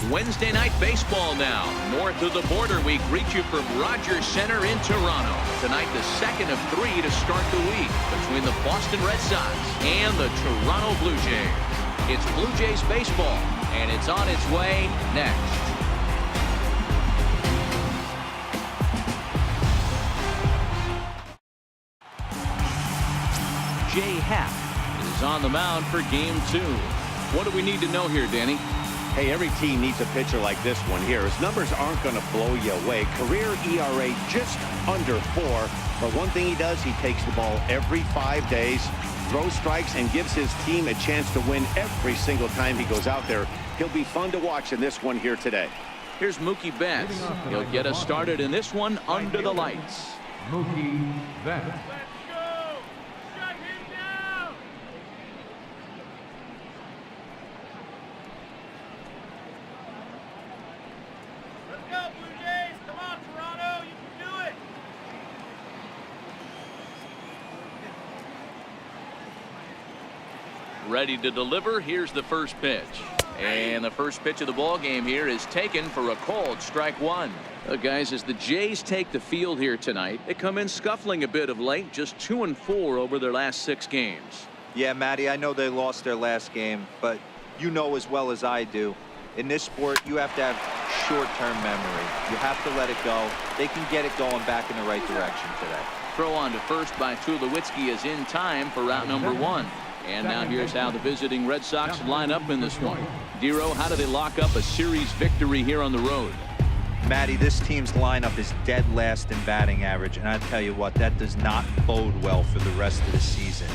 Wednesday night baseball now. North of the border, we greet you from Rogers Center in Toronto. Tonight, the second of 3 to start the week between the Boston Red Sox and the Toronto Blue Jays. It's Blue Jays baseball, and it's on its way next. Jay Happ is on the mound for game 2. What do we need to know here, Danny? Hey, every team needs a pitcher like this one here. His numbers aren't going to blow you away. Career ERA just under 4. But one thing he does, he takes the ball every 5 days, throws strikes, and gives his team a chance to win every single time he goes out there. He'll be fun to watch in this one here today. Here's Mookie Betts. He'll get us started in this one under the lights. Mookie Betts. Ready to deliver. Here's the first pitch. And the first pitch of the ball game here is taken for a called strike 1. Guys, as the Jays take the field here tonight, they come in scuffling a bit of late, just 2-4 over their last 6 games. Yeah, Matty, I know they lost their last game, but you know as well as I do, in this sport, you have to have short-term memory. You have to let it go. They can get it going back in the right direction today. Throw on to first by Tulowitzki is in time for route number 1. And now here's how the visiting Red Sox line up in this one. Dero, how do they lock up a series victory here on the road? Matty, this team's lineup is dead last in batting average, and I tell you what, that does not bode well for the rest of the season.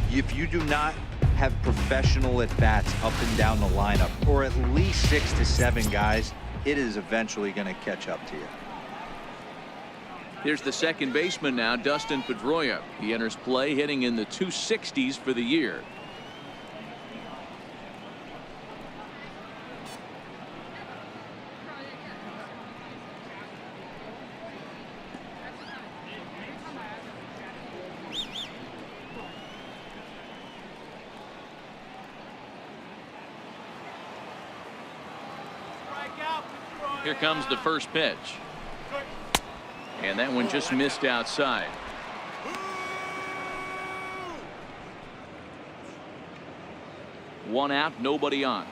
If you do not have professional at-bats up and down the lineup, or at least 6 to 7 guys, it is eventually going to catch up to you. Here's the second baseman now, Dustin Pedroia. He enters play hitting in the 260s for the year. Here comes the first pitch. And that one just missed outside. One out, nobody on.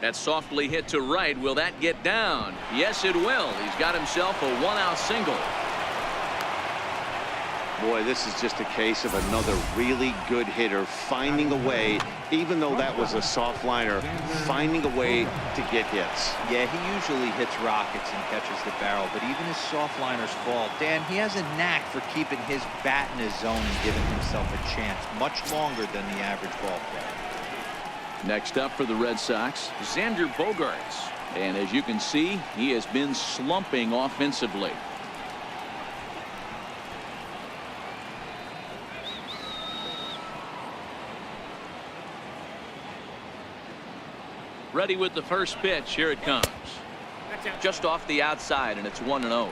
That's softly hit to right. Will that get down? Yes, it will. He's got himself a 1-out single. Boy, this is just a case of another really good hitter finding a way, even though that was a soft liner, finding a way to get hits. Yeah, he usually hits rockets and catches the barrel, but even his soft liners fall. Dan, he has a knack for keeping his bat in his zone and giving himself a chance much longer than the average ball player. Next up for the Red Sox, Xander Bogaerts. And as you can see, he has been slumping offensively. Ready with the first pitch. Here it comes. Just off the outside, and it's 1-0.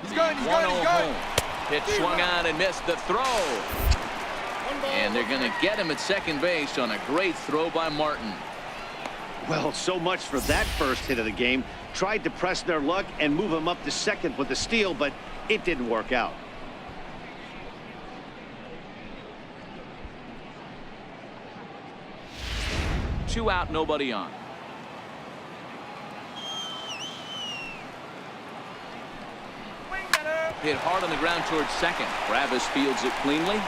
He's good. Pitch swung on and missed the throw. And they're going to get him at second base on a great throw by Martin. Well, so much for that first hit of the game. Tried to press their luck and move him up to second with a steal, but it didn't work out. Two out, nobody on. Hit hard on the ground towards second. Travis fields it cleanly.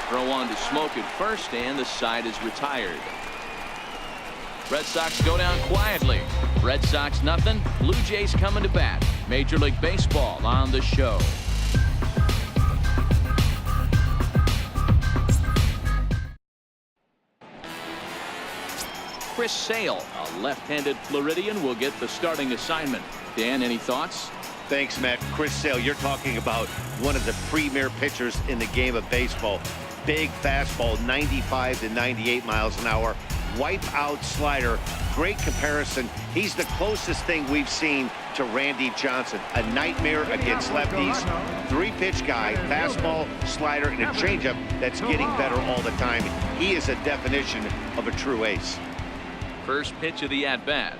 Throw on to SMOAK at first, and the side is retired. Red Sox go down quietly. Red Sox nothing. Blue Jays coming to bat. Major League Baseball on the show. Chris Sale, a left-handed Floridian, will get the starting assignment. Dan, any thoughts? Thanks, Matt. Chris Sale, you're talking about one of the premier pitchers in the game of baseball. Big fastball, 95 to 98 miles an hour. wipe-out slider. Great comparison. He's the closest thing we've seen to Randy Johnson. A nightmare against lefties. Three-pitch guy, fastball, slider, and a changeup that's getting better all the time. He is a definition of a true ace. First pitch of the at-bat.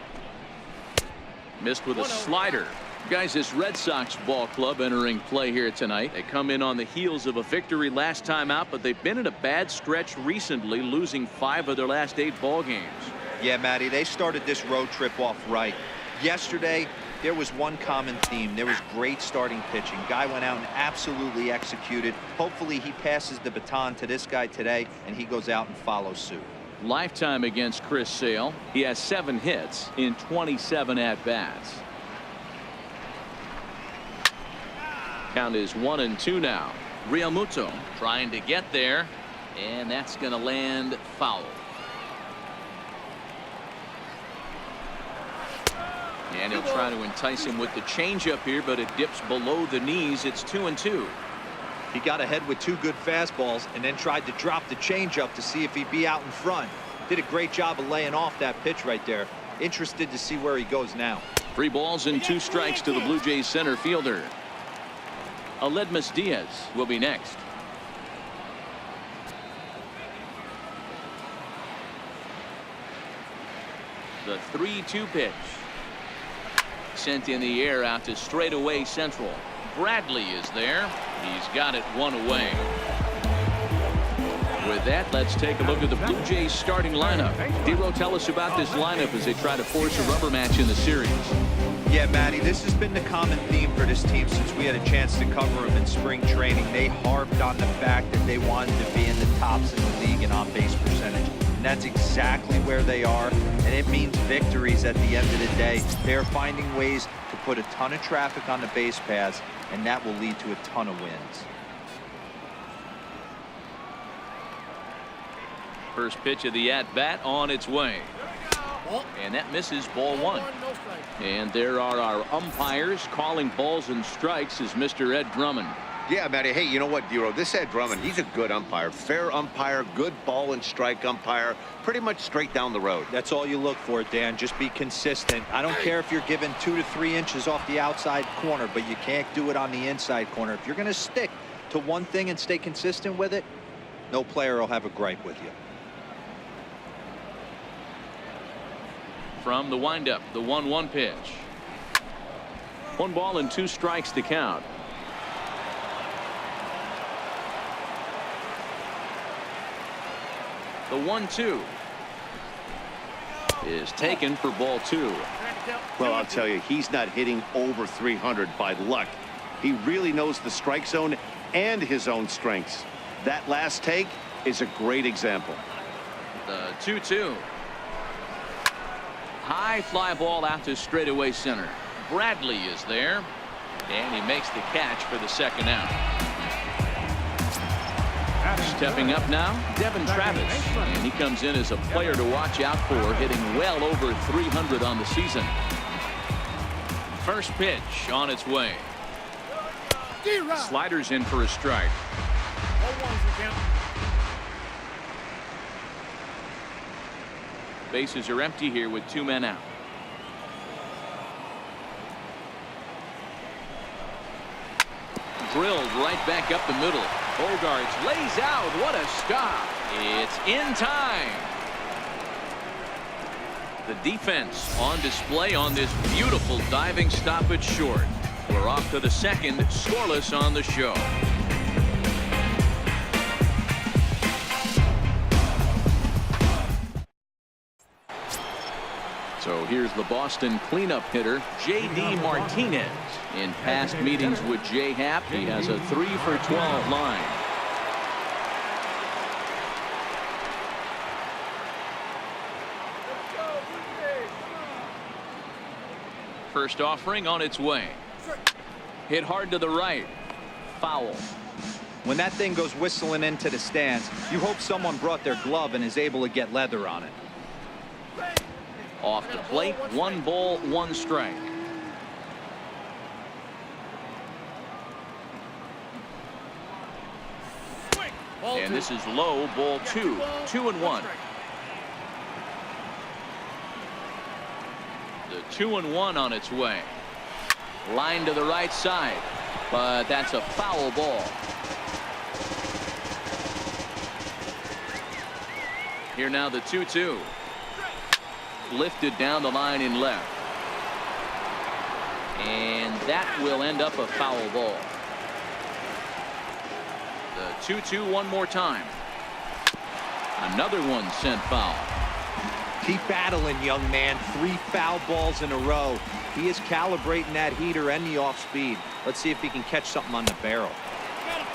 Missed with a slider. Guys, this Red Sox ball club entering play here tonight. They come in on the heels of a victory last time out, but they've been in a bad stretch recently, losing 5 of their last 8 ball games. Yeah, Matty, they started this road trip off right. Yesterday, there was one common theme. There was great starting pitching. Guy went out and absolutely executed. Hopefully he passes the baton to this guy today, and he goes out and follows suit. Lifetime against Chris Sale. He has 7 hits in 27 at-bats. Count is 1-2 now. Realmuto trying to get there, and that's going to land foul. And he'll try to entice him with the changeup here, but it dips below the knees. It's 2-2. He got ahead with 2 good fastballs and then tried to drop the changeup to see if he'd be out in front. Did a great job of laying off that pitch right there. Interested to see where he goes now. 3 balls and 2 strikes to the Blue Jays center fielder. Aledmus Diaz will be next. The 3-2 pitch. Sent in the air out to straightaway central. Bradley is there. He's got it 1 away. With that, let's take a look at the Blue Jays starting lineup. D-Ro, tell us about this lineup as they try to force a rubber match in the series. Yeah, Matty, this has been the common theme for this team since we had a chance to cover them in spring training. They harped on the fact that they wanted to be in the tops in the league in on-base percentage. And that's exactly where they are, and it means victories at the end of the day. They are finding ways to put a ton of traffic on the base paths, and that will lead to a ton of wins. First pitch of the at-bat on its way. And that misses, ball 1. And there are our umpires calling balls and strikes is Mr. Ed Drummond. Yeah, Matty. Hey, you know what, D-Ro? This Ed Drummond, he's a good umpire. Fair umpire, good ball and strike umpire. Pretty much straight down the road. That's all you look for, Dan. Just be consistent. I don't care if you're given 2 to 3 inches off the outside corner, but you can't do it on the inside corner. If you're going to stick to one thing and stay consistent with it, no player will have a gripe with you. From the windup, the 1-1 pitch. 1 ball and 2 strikes to count. The 1-2 is taken for ball 2. Well, I'll tell you, he's not hitting over 300 by luck. He really knows the strike zone and his own strengths. That last take is a great example. The 2-2. High fly ball out to straightaway center. Bradley is there, and he makes the catch for the second out. Stepping up now, Devin Travis, and he comes in as a player to watch out for, hitting well over 300 on the season. First pitch on its way. Sliders in for a strike. Bases are empty here with 2 men out. Drilled right back up the middle. Bogarts lays out. What a stop. It's in time. The defense on display on this beautiful diving stoppage short. We're off to the second, scoreless on the show. So here's the Boston cleanup hitter, J.D. Martinez. In past meetings with J-Hap, he has a 3 for 12 line. First offering on its way. Hit hard to the right. Foul. When that thing goes whistling into the stands, you hope someone brought their glove and is able to get leather on it. Off the plate, 1 ball, 1 strike. And this is low, ball 2, 2-1. The 2-1 on its way. Line to the right side, but that's a foul ball. Here now the 2-2. Lifted down the line in left. And that will end up a foul ball. The 2-2 one more time. Another one sent foul. Keep battling, young man. 3 foul balls in a row. He is calibrating that heater and the off speed. Let's see if he can catch something on the barrel.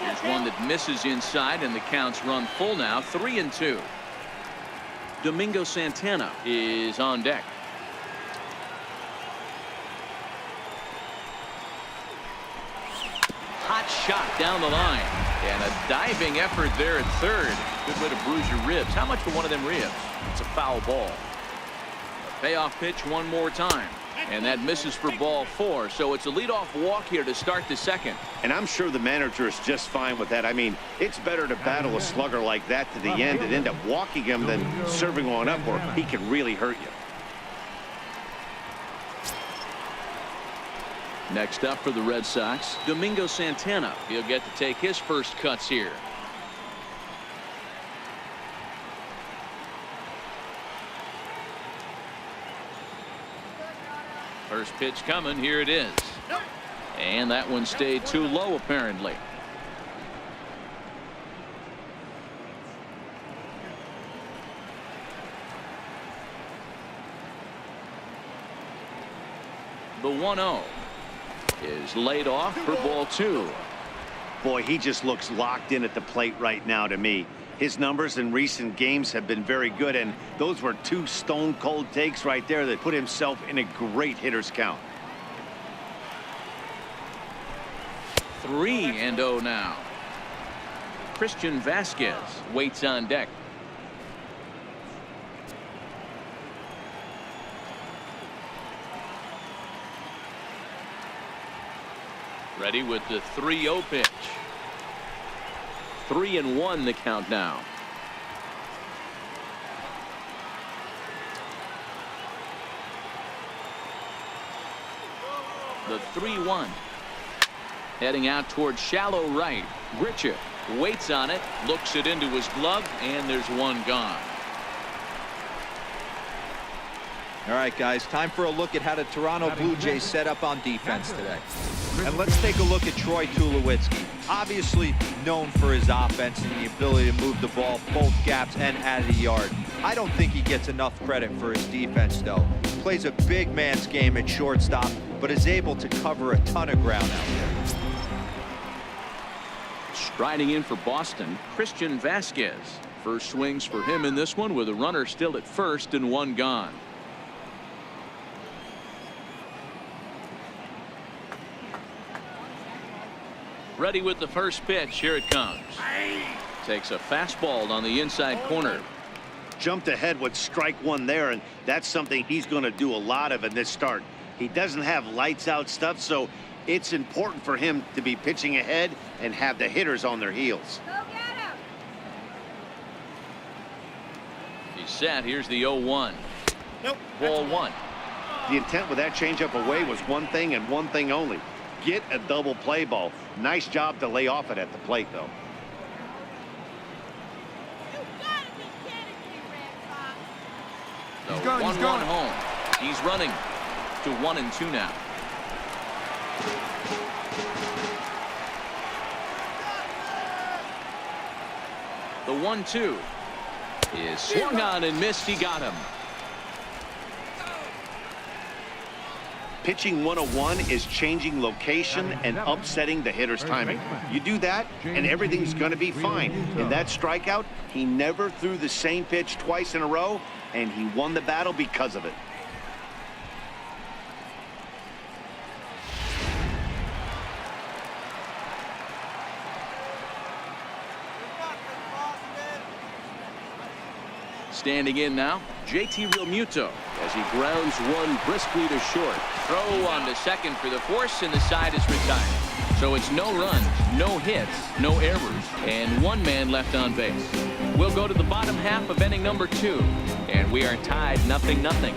Here's one that misses inside, and the counts run full now. 3-2. Domingo Santana is on deck. Hot shot down the line, and a diving effort there at third. Good way to bruise your ribs. How much for one of them ribs? It's a foul ball. A payoff pitch one more time, and that misses for ball 4. So it's a leadoff walk here to start the second. And I'm sure the manager is just fine with that. I mean, it's better to battle a slugger like that to the end and end up walking him than serving one up where he can really hurt you. Next up for the Red Sox, Domingo Santana. He'll get to take his first cuts here. First pitch coming. Here it is. And that one stayed too low, apparently. The 1-0 is laid off for ball 2. Boy, he just looks locked in at the plate right now to me. His numbers in recent games have been very good, and those were 2 stone-cold takes right there that put himself in a great hitter's count. 3-0 now. Christian Vasquez waits on deck. Ready with the 3-0 pitch. 3-1 the count now. The 3-1. Heading out towards shallow right. Gritcha waits on it, looks it into his glove, and there's one gone. All right, guys, time for a look at how the Toronto Blue Jays set up on defense today. And let's take a look at Troy Tulowitzki. Obviously known for his offense and the ability to move the ball both gaps and out of the yard. I don't think he gets enough credit for his defense, though. He plays a big man's game at shortstop, but is able to cover a ton of ground out there. Striding in for Boston, Christian Vasquez. First swings for him in this one with a runner still at first and one gone. Ready with the first pitch. Here it comes. Takes a fastball on the inside corner. Jumped ahead with strike 1 there, and that's something he's going to do a lot of in this start. He doesn't have lights out stuff, so it's important for him to be pitching ahead and have the hitters on their heels. Go get him. He's set. Here's the 0-1. Nope. Ball 1. The intent with that changeup away was one thing and one thing only. Get a double play ball. Nice job to lay off it at the plate, though. You gotta be kidding me, Red Sox. The 1-1 home. He's running to 1-2 now. The 1-2 is swung on and missed. He got him. Pitching 101 is changing location and upsetting the hitter's timing. You do that, and everything's going to be fine. In that strikeout, he never threw the same pitch twice in a row, and he won the battle because of it. Standing in now, JT Realmuto as he grounds one briskly to short. Throw on to second for the force, and the side is retired. So it's no runs, no hits, no errors, and one man left on base. We'll go to the bottom half of inning number 2, and we are tied 0-0.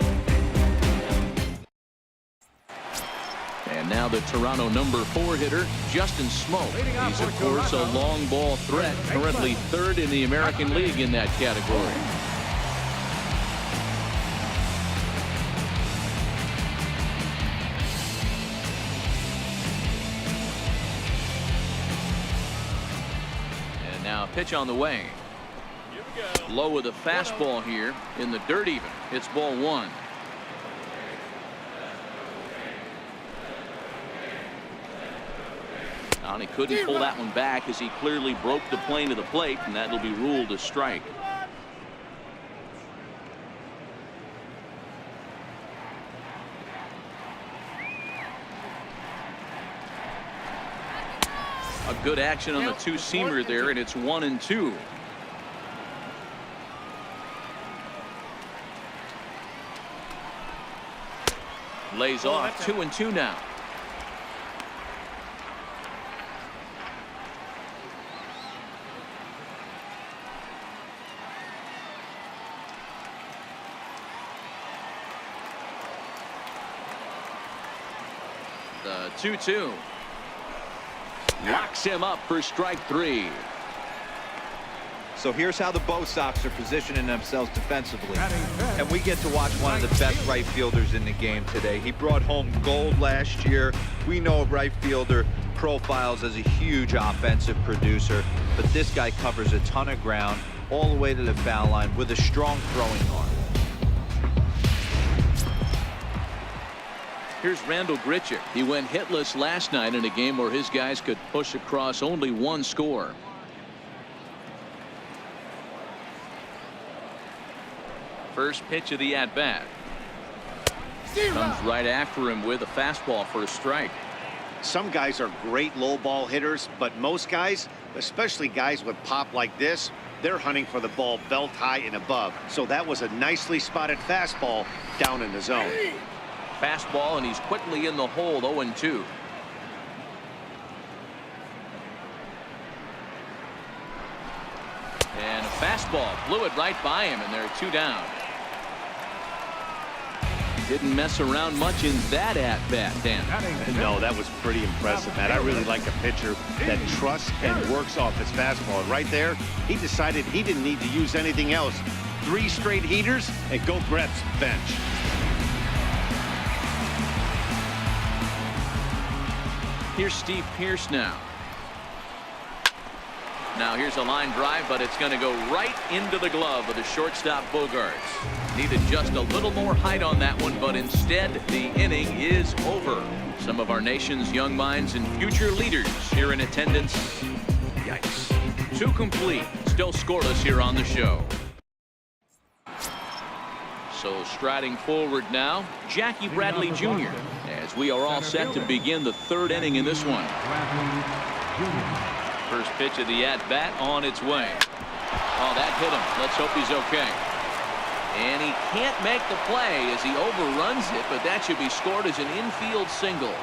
Now the Toronto #4 hitter, Justin SMOAK. He's, of course, a long ball threat, currently 3rd in the American League in that category. And now a pitch on the way. Low with a fastball here in the dirt even. It's ball 1. And he couldn't pull that one back as he clearly broke the plane of the plate, and that'll be ruled a strike. A good action on the two-seamer there, and it's 1-2. Lays off 2-2 now. The 2-2 locks him up for strike 3. So here's how the Bo Sox are positioning themselves defensively. And we get to watch one of the best right fielders in the game today. He brought home gold last year. We know right fielder profiles as a huge offensive producer, but this guy covers a ton of ground all the way to the foul line with a strong throwing arm. Here's Randall Grichuk. He went hitless last night in a game where his guys could push across only 1 score. First pitch of the at-bat. Comes right after him with a fastball for a strike. Some guys are great low ball hitters, but most guys, especially guys with pop like this, they're hunting for the ball belt high and above. So that was a nicely spotted fastball down in the zone. Fastball, and he's quickly in the hole. 0-2. And a fastball blew it right by him, and they're 2 down. Didn't mess around much in that at-bat, Dan. No, that was pretty impressive, Matt. I really like a pitcher that trusts and works off his fastball. Right there, he decided he didn't need to use anything else. 3 straight heaters and go grab some bench. Here's Steve Pearce now. Now here's a line drive, but it's going to go right into the glove of the shortstop Bogaerts. Needed just a little more height on that one, but instead the inning is over. Some of our nation's young minds and future leaders here in attendance. Yikes. 2 complete. Still scoreless here on the show. So striding forward now, Jackie Bradley Jr. as we are all set to begin the 3rd inning in this one. First pitch of the at-bat on its way. Oh, that hit him. Let's hope he's okay. And he can't make the play as he overruns it, but that should be scored as an infield single.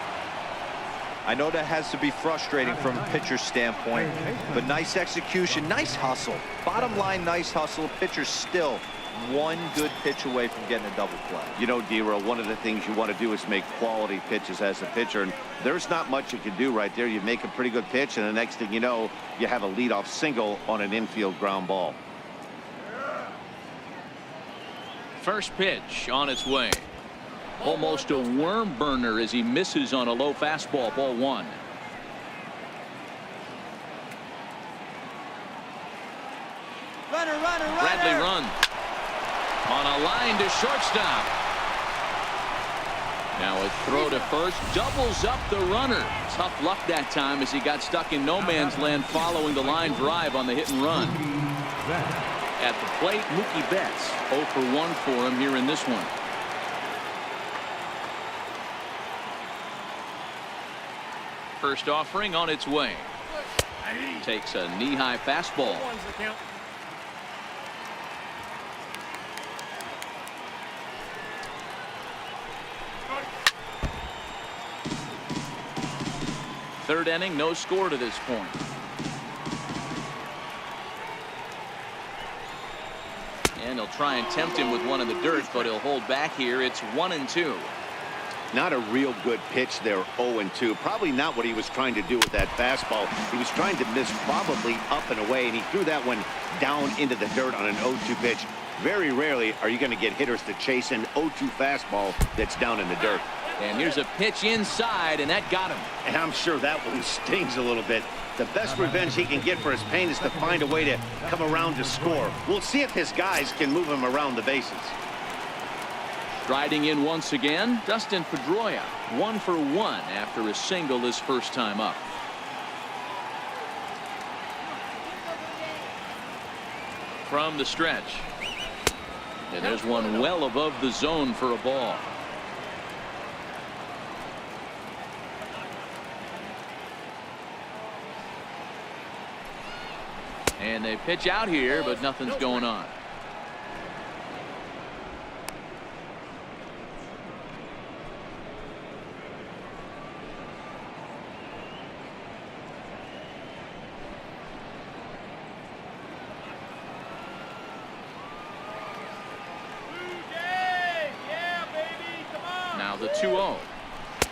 I know that has to be frustrating from a pitcher's standpoint, but nice execution, nice hustle. Bottom line, nice hustle. Pitcher's still 1 good pitch away from getting a double play. You know, D-Roll, one of the things you want to do is make quality pitches as a pitcher, and there's not much you can do right there. You make a pretty good pitch, and the next thing you know, you have a leadoff single on an infield ground ball. First pitch on its way. Almost a worm burner as he misses on a low fastball. Ball 1. Bradley runs on a line to shortstop. Now a throw to first doubles up the runner. Tough luck that time as he got stuck in no man's land following the line drive on the hit and run. At the plate, Mookie Betts 0 for 1 for him here in this one. First offering on its way. Takes a knee-high fastball. Third inning, no score to this point. And he'll try and tempt him with one in the dirt, but he'll hold back here. It's 1-2. Not a real good pitch there, 0-2. Probably not what he was trying to do with that fastball. He was trying to miss probably up and away, and he threw that one down into the dirt on an 0-2 pitch. Very rarely are you going to get hitters to chase an 0-2 fastball that's down in the dirt. And here's a pitch inside, and that got him. And I'm sure that one stings a little bit. The best revenge he can get for his pain is to find a way to come around to score. We'll see if his guys can move him around the bases. Striding in once again, Dustin Pedroia, 1 for 1 after a single his first time up. From the stretch. And there's one well above the zone for a ball. And they pitch out here, but nothing's going on. Now the 2-0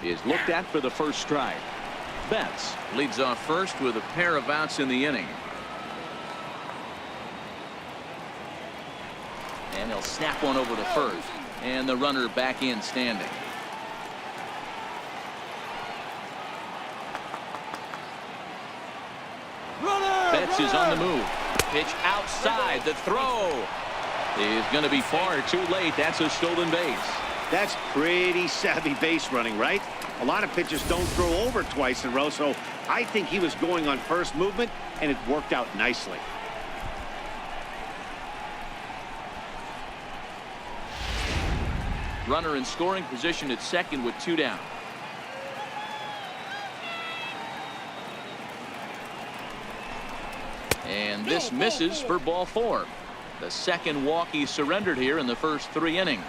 is looked at for the first strike. Betts leads off first with a pair of outs in the inning. And he'll snap one over to first. And the runner back in standing. Betts is on the move. Pitch outside. The throw is going to be far too late. That's a stolen base. That's pretty savvy base running, right? A lot of pitchers don't throw over twice in a row, so I think he was going on first movement, and it worked out nicely. Runner in scoring position at second with 2 down. And this misses for ball 4. The second walk he surrendered here in the first 3 innings.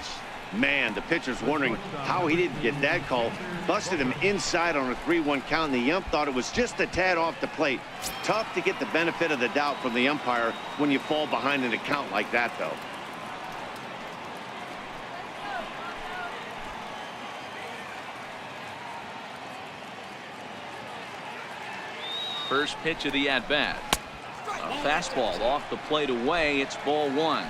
Man, the pitcher's wondering how he didn't get that call. Busted him inside on a 3-1 count, and the ump thought it was just a tad off the plate. Tough to get the benefit of the doubt from the umpire when you fall behind in a count like that, though. First pitch of the at-bat. A fastball off the plate away. It's ball 1.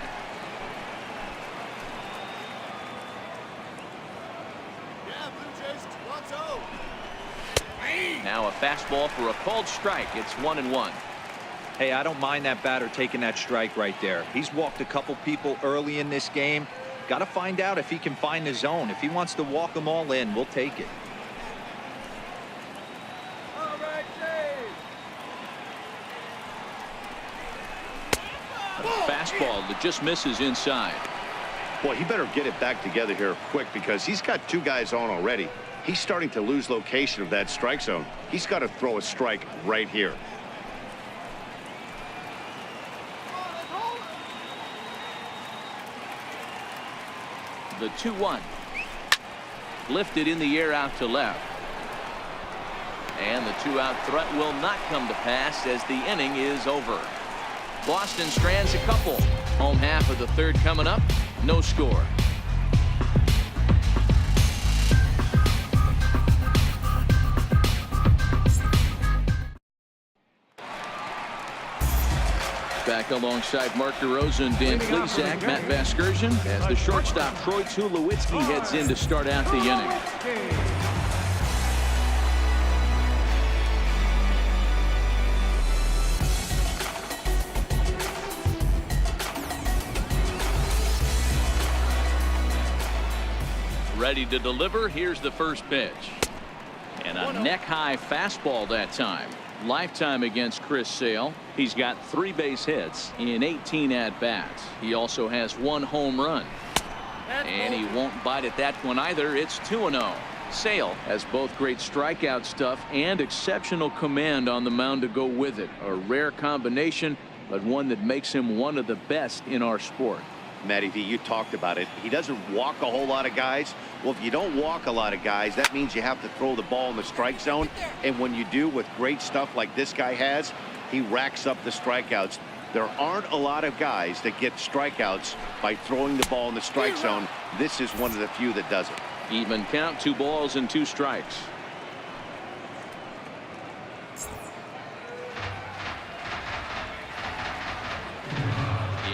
Now a fastball for a called strike. It's 1-1. Hey, I don't mind that batter taking that strike right there. He's walked a couple people early in this game. Got to find out if he can find the zone. If he wants to walk them all in, we'll take it. Fastball that just misses inside. Boy, he better get it back together here quick because he's got 2 guys on already. He's starting to lose location of that strike zone. He's got to throw a strike right here. The 2-1. Lifted in the air out to left. And the 2-out threat will not come to pass as the inning is over. Boston strands a couple. Home half of the 3rd coming up. No score. Back alongside Mark DeRosa and Dan Plesac, Matt Vasquez, as the shortstop Troy Tulowitzki heads in to start out the inning. Ready to deliver. Here's the first pitch. And a neck-high fastball that time. Lifetime against Chris Sale. He's got 3 base hits in 18 at-bats. He also has 1 home run. And he won't bite at that one either. It's 2-0. Sale has both great strikeout stuff and exceptional command on the mound to go with it. A rare combination, but one that makes him one of the best in our sport. Matty V, you talked about it. He doesn't walk a whole lot of guys. Well, if you don't walk a lot of guys, that means you have to throw the ball in the strike zone. And when you do with great stuff like this guy has, he racks up the strikeouts. There aren't a lot of guys that get strikeouts by throwing the ball in the strike zone. This is one of the few that does it. Even count, 2 balls and 2 strikes.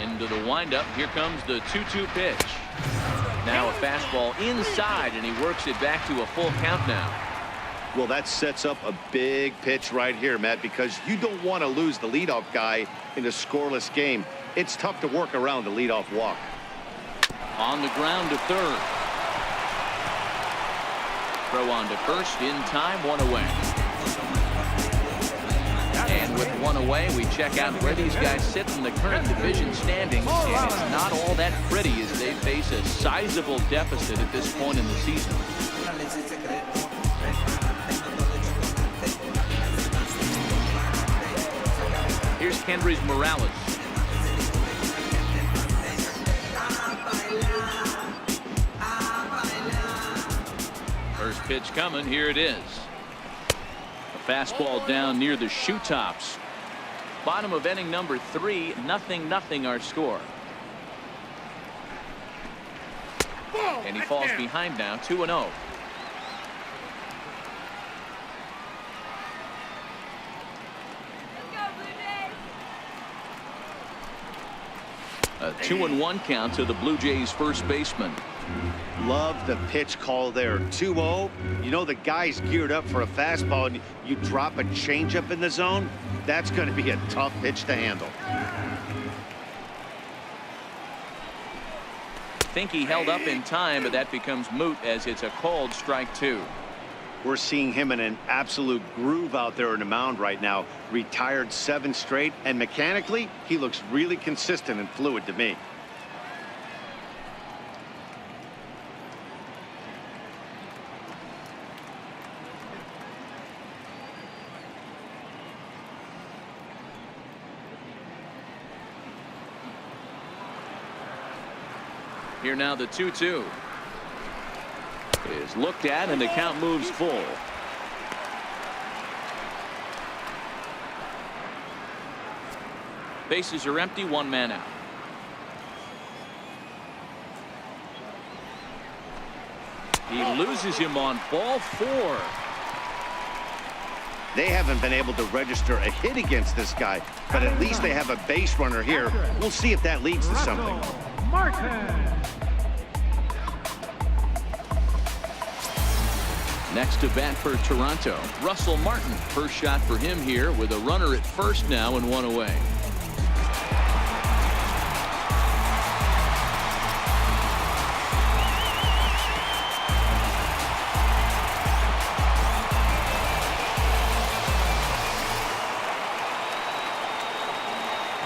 Into the windup. Here comes the 2-2 pitch. Now a fastball inside, and he works it back to a full count now. Well, that sets up a big pitch right here, Matt, because you don't want to lose the leadoff guy in a scoreless game. It's tough to work around the leadoff walk. On the ground to third. Throw on to first in time, 1 away. And with 1 away, we check out where these guys sit in the current division standings, and it's not all that pretty as they face a sizable deficit at this point in the season. Here's Kendrys Morales. First pitch coming. Here it is. A fastball down near the shoe tops. Bottom of inning number 3. 0-0 our score. And he falls behind now, 2-0. A 2-1 count to the Blue Jays first baseman. Love the pitch call there. 2-0. You know the guy's geared up for a fastball, and you drop a changeup in the zone. That's going to be a tough pitch to handle. Think he held up in time, but that becomes moot as it's a called strike 2. We're seeing him in an absolute groove out there in the mound right now. Retired 7 straight, and mechanically, he looks really consistent and fluid to me. Here now the 2-2. Is looked at, and the count moves full. Bases are empty, 1 man out. He loses him on ball 4. They haven't been able to register a hit against this guy, but at least they have a base runner here. We'll see if that leads to something. Next to bat for Toronto, Russell Martin. First shot for him here with a runner at first now and 1 away.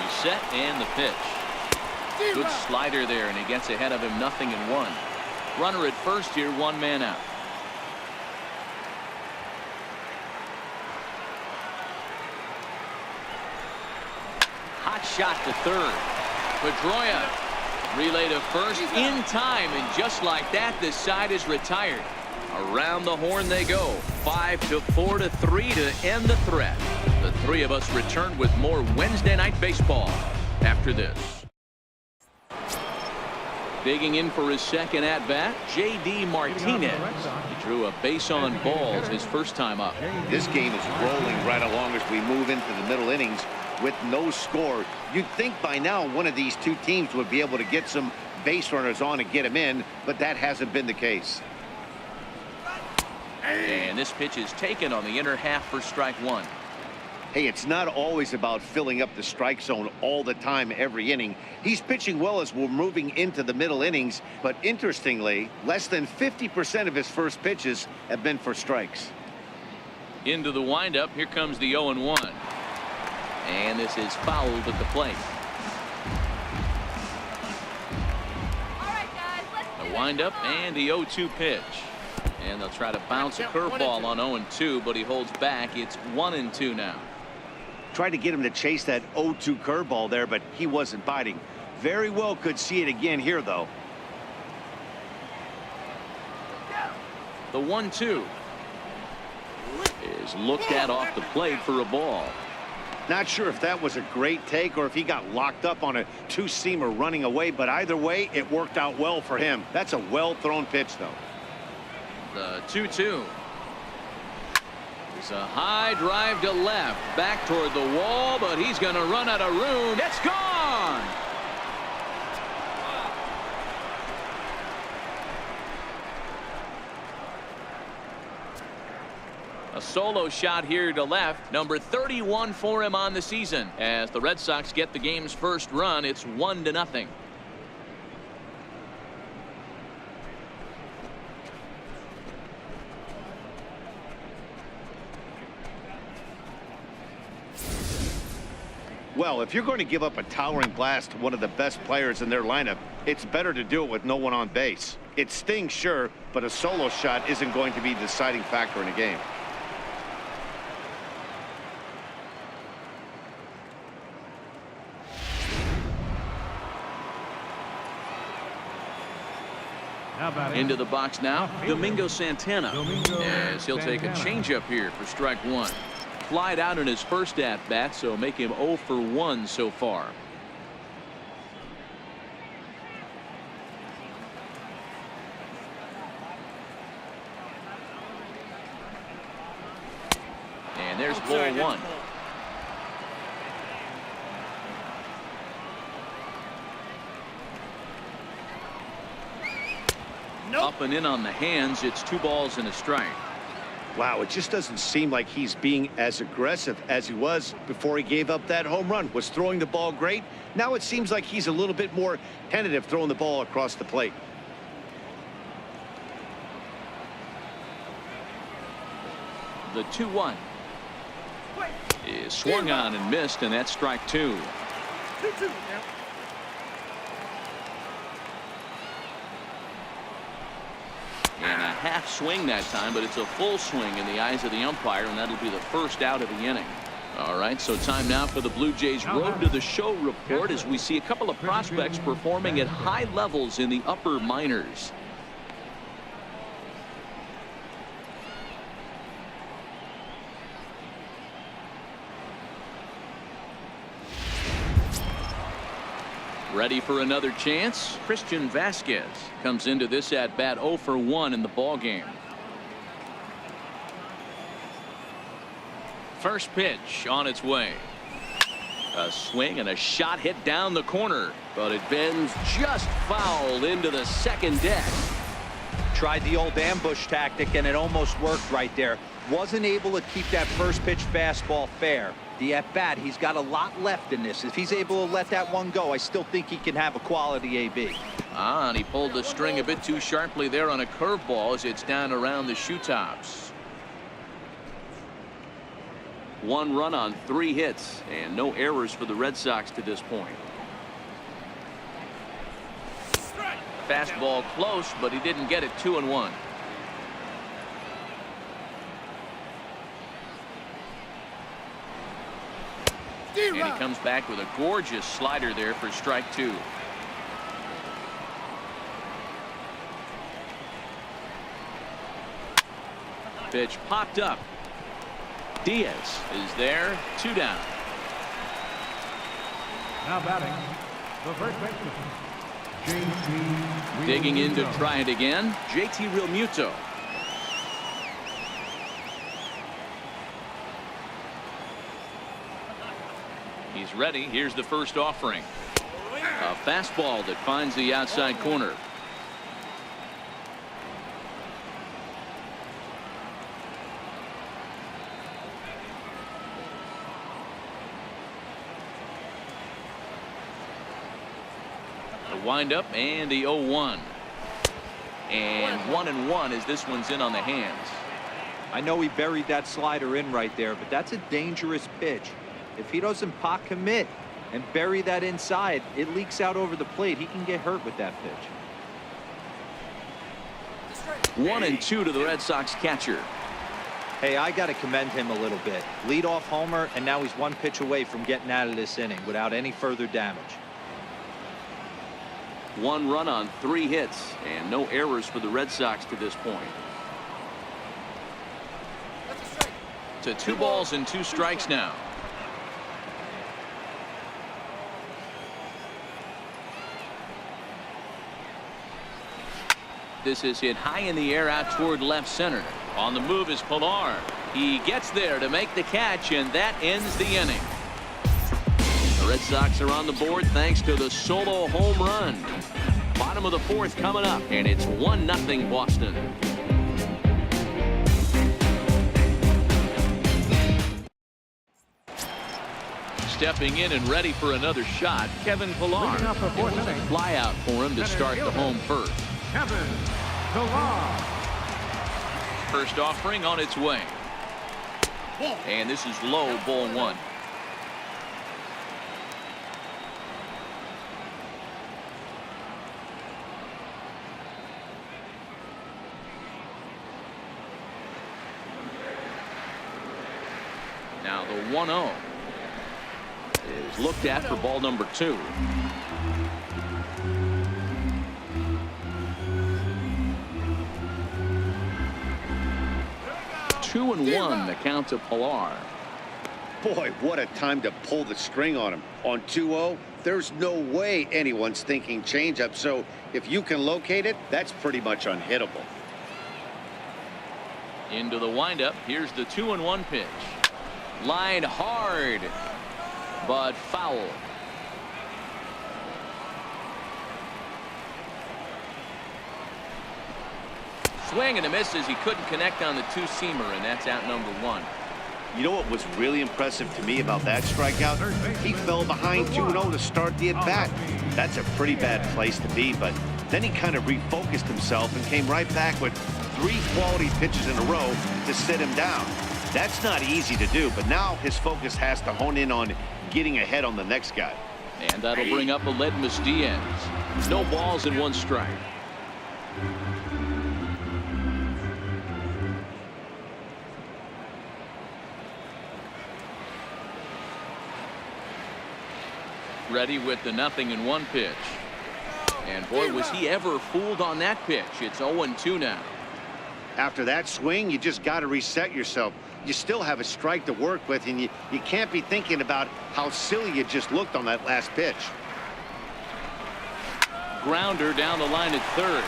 He's set and the pitch. Good slider there, and he gets ahead of him, 0-1. Runner at first here, 1 man out. Hot shot to third. Pedroia relay to first in time, and just like that, this side is retired. Around the horn they go. 5-4 to 3 to end the threat. The 3 of us return with more Wednesday night baseball after this. Digging in for his second at-bat, J.D. Martinez. He drew a base on balls his first time up. This game is rolling right along as we move into the middle innings with no score. You'd think by now one of these 2 teams would be able to get some base runners on and get them in, but that hasn't been the case. And this pitch is taken on the inner half for strike 1. Hey, it's not always about filling up the strike zone all the time every inning. He's pitching well as we're moving into the middle innings, but interestingly, less than 50% of his first pitches have been for strikes. Into the windup, here comes the 0-1. And this is fouled at the plate. All right, guys, let's do The it. windup and the 0-2 pitch. And they'll try to bounce a curveball on 0-2, but he holds back. It's 1-2 now. Tried to get him to chase that 0-2 curveball there, but he wasn't biting. Very well could see it again here, though. The 1-2 is looked at off the plate for a ball. Not sure if that was a great take or if he got locked up on a 2-seamer running away, but either way, it worked out well for him. That's a well-thrown pitch, though. The 2-2. It's a high drive to left, back toward the wall, but he's going to run out of room. It's gone. A solo shot here to left, number 31 for him on the season. As the Red Sox get the game's first run, it's 1-0. Well, if you're going to give up a towering blast to one of the best players in their lineup, it's better to do it with no one on base. It stings, sure, but a solo shot isn't going to be the deciding factor in a game. Into the box now, Domingo Santana. Domingo As he'll take a Santana. changeup here for strike one. Flied out in his first at-bat, so make him 0 for 1 so far. And there's ball one. Up and in on the hands. It's 2 balls and a strike. Wow, it just doesn't seem like he's being as aggressive as he was before he gave up that home run. Was throwing the ball great. Now it seems like he's a little bit more tentative throwing the ball across the plate. The 2-1 is swung on and missed, and that's strike 2. And a half swing that time, but it's a full swing in the eyes of the umpire, and that'll be the first out of the inning. All right, so time now for the Blue Jays Road to the Show report as we see a couple of prospects performing at high levels in the upper minors. Ready for another chance? Christian Vasquez comes into this at bat 0 for 1 in the ball game. First pitch on its way. A swing and a shot hit down the corner, but it bends just foul into the second deck. Tried the old ambush tactic, and it almost worked right there. Wasn't able to keep that first pitch fastball fair. The at-bat, he's got a lot left in this. If he's able to let that one go, I still think he can have a quality AB. And he pulled the string a bit too sharply there on a curveball as it's down around the shoe tops. 1 run on 3 hits and no errors for the Red Sox to this point. Fastball close, but he didn't get it. 2-1. And he comes back with a gorgeous slider there for strike 2. Pitch popped up. Diaz is there. 2 down. Now batting, the first baseman, JT Digging in to Realmuto. try it again, JT Realmuto. He's ready. Here's the first offering. A fastball that finds the outside corner. The windup and the 0-1. And 1-1 as this one's in on the hands. I know he buried that slider in right there, but that's a dangerous pitch. If he doesn't pot commit and bury that inside, it leaks out over the plate. He can get hurt with that pitch. 1-2 to the Red Sox catcher. Hey, I got to commend him a little bit. Leadoff homer, and now he's 1 pitch away from getting out of this inning without any further damage. 1 run on 3 hits and no errors for the Red Sox to this point. To 2 balls and 2 strikes now. This is hit high in the air out toward left center. On the move is Pilar. He gets there to make the catch, and that ends the inning. The Red Sox are on the board thanks to the solo home run. Bottom of the fourth coming up, and it's 1-0 Boston. Stepping in and ready for another shot, Kevin Pilar. Leading off the fourth inning. Fly out for him to start the home first. Kevin Pilar. First offering on its way. And this is low, ball one. Now the 1-0 is looked at for ball number 2. Two and one, the count to Pilar. Boy, what a time to pull the string on him. On 2-0, there's no way anyone's thinking changeup. So if you can locate it, that's pretty much unhittable. Into the windup. Here's the 2-1 pitch. Line hard, but foul. Swing and a miss as he couldn't connect on the two-seamer, and that's out number 1. You know what was really impressive to me about that strikeout? He fell behind 2-0 to start the at-bat. That's a pretty bad place to be, but then he kind of refocused himself and came right back with 3 quality pitches in a row to sit him down. That's not easy to do, but now his focus has to hone in on getting ahead on the next guy. And that'll bring up Aledmus Diaz. No balls and 1 strike. Ready with the 0-1 pitch. And boy, was he ever fooled on that pitch. It's 0-2 now. After that swing, you just got to reset yourself. You still have a strike to work with, and you can't be thinking about how silly you just looked on that last pitch. Grounder down the line at third.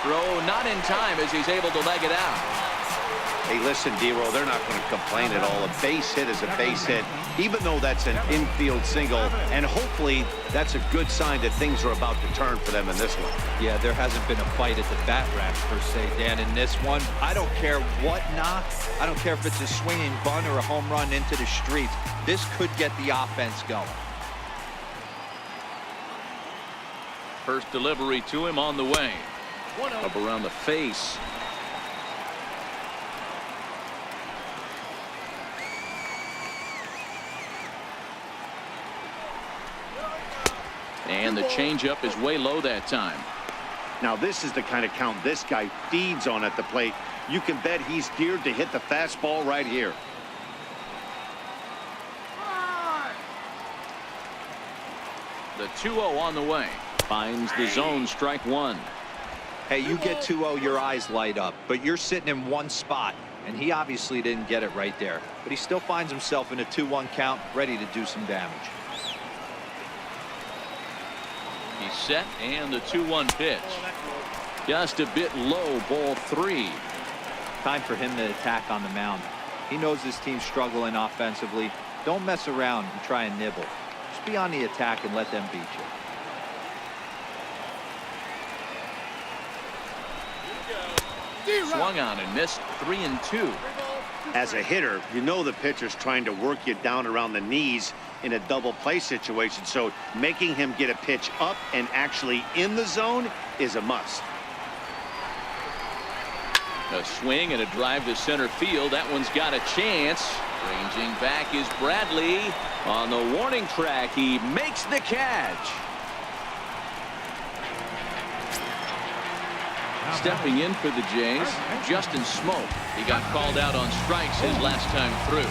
Throw not in time as he's able to leg it out. Hey, listen, D-Roll, they're not going to complain at all. A base hit is a base hit, even though that's an infield single, and hopefully that's a good sign that things are about to turn for them in this one. Yeah, there hasn't been a fight at the bat rack, per se, Dan, in this one. I don't care what knocks. I don't care if it's a swinging bunt or a home run into the streets. This could get the offense going. First delivery to him on the way. Up around the face. And the changeup is way low that time. Now, this is the kind of count this guy feeds on at the plate. You can bet he's geared to hit the fastball right here. The 2-0 on the way. Finds the zone, strike 1. Hey, you get 2-0, your eyes light up, but you're sitting in one spot, and he obviously didn't get it right there. But he still finds himself in a 2-1 count, ready to do some damage. He's set, and the 2-1 pitch. Just a bit low, ball 3. Time for him to attack on the mound. He knows this team's struggling offensively. Don't mess around and try and nibble. Just be on the attack and let them beat you. Swung on and missed. 3-2. As a hitter, you know the pitcher's trying to work you down around the knees in a double play situation, so making him get a pitch up and actually in the zone is a must. A swing and a drive to center field. That one's got a chance. Ranging back is Bradley. On the warning track, he makes the catch. Stepping in for the Jays, Justin Smoak. He got called out on strikes his last time through.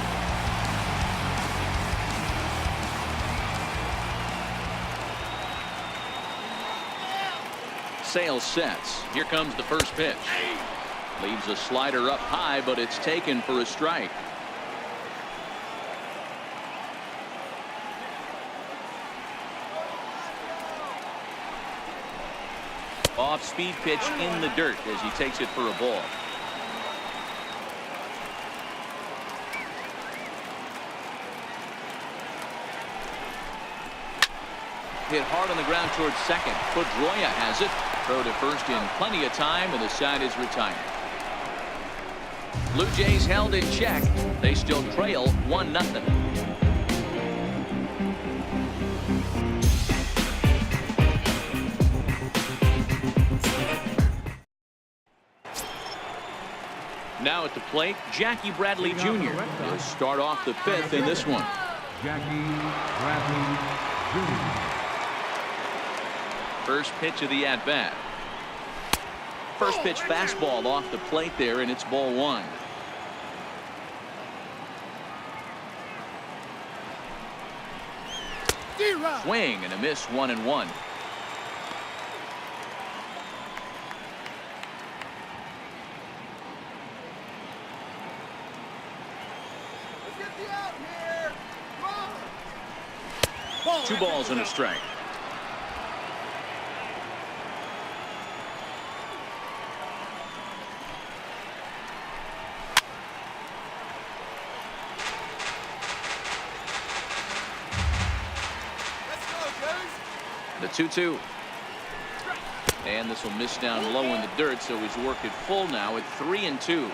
Sale sets. Here comes the first pitch. Leaves a slider up high, but it's taken for a strike. Off-speed pitch in the dirt as he takes it for a ball. Hit hard on the ground towards second. Pedroia has it. Throw to first in plenty of time, and the side is retired. Blue Jays held in check. They still trail 1-0. Now at the plate, Jackie Bradley Jr. will start off the fifth in this one. Jackie Bradley Jr. First pitch of the at-bat. First pitch fastball off the plate there, and it's ball one. Swing and a miss, 1-1. Two balls and a strike. The 2-2. And this will miss down low in the dirt, so he's worked it full now at 3-2.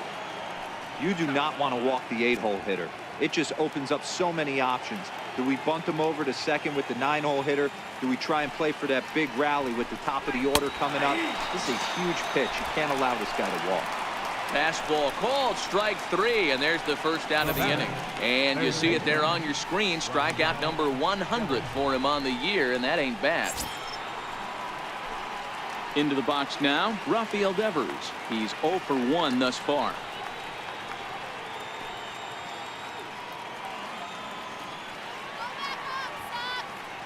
You do not want to walk the 8-hole hitter. It just opens up so many options. Do we bunt him over to second with the 9-hole hitter? Do we try and play for that big rally with the top of the order coming up? This is a huge pitch. You can't allow this guy to walk. Fastball called, strike three, and there's the first out of the inning. And you see it there on your screen, strikeout number 100 for him on the year, and that ain't bad. Into the box now, Rafael Devers. He's 0 for 1 thus far.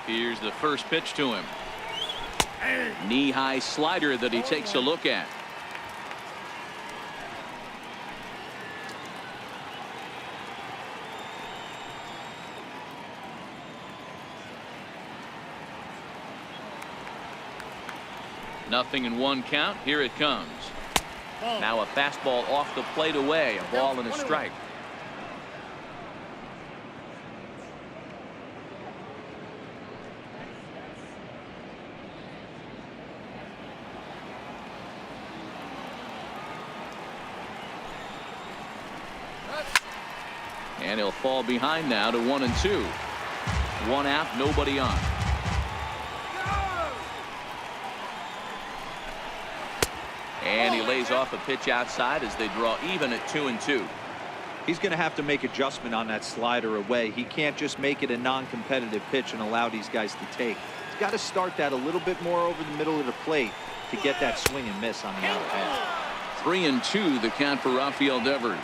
Here's the first pitch to him. Knee-high slider that he takes a look at. Nothing in one count. Here it comes. Now a fastball off the plate away. A ball and a strike. And he'll fall behind now to 1-2. One out, nobody on. And he lays off a pitch outside as they draw even at 2-2. He's going to have to make adjustment on that slider away. He can't just make it a non-competitive pitch and allow these guys to take. He's got to start that a little bit more over the middle of the plate to get that swing and miss on the out ahead. 3-2 the count for Rafael Devers.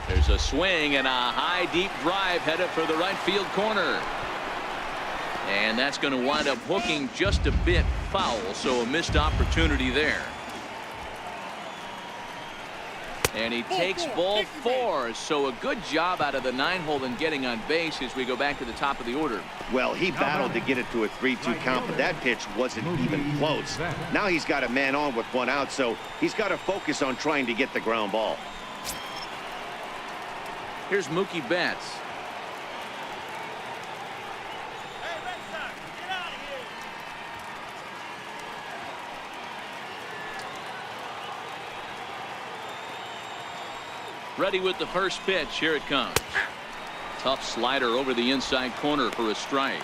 There's a swing and a high deep drive headed for the right field corner. And that's going to wind up hooking just a bit foul, so a missed opportunity there. And he takes ball 4, so a good job out of the 9-hole in getting on base as we go back to the top of the order. Well, he battled to get it to a 3-2 count, but that pitch wasn't even close. Now he's got a man on with 1 out, so he's got to focus on trying to get the ground ball. Here's Mookie Betts. Ready with the first pitch. Here it comes. Tough slider over the inside corner for a strike.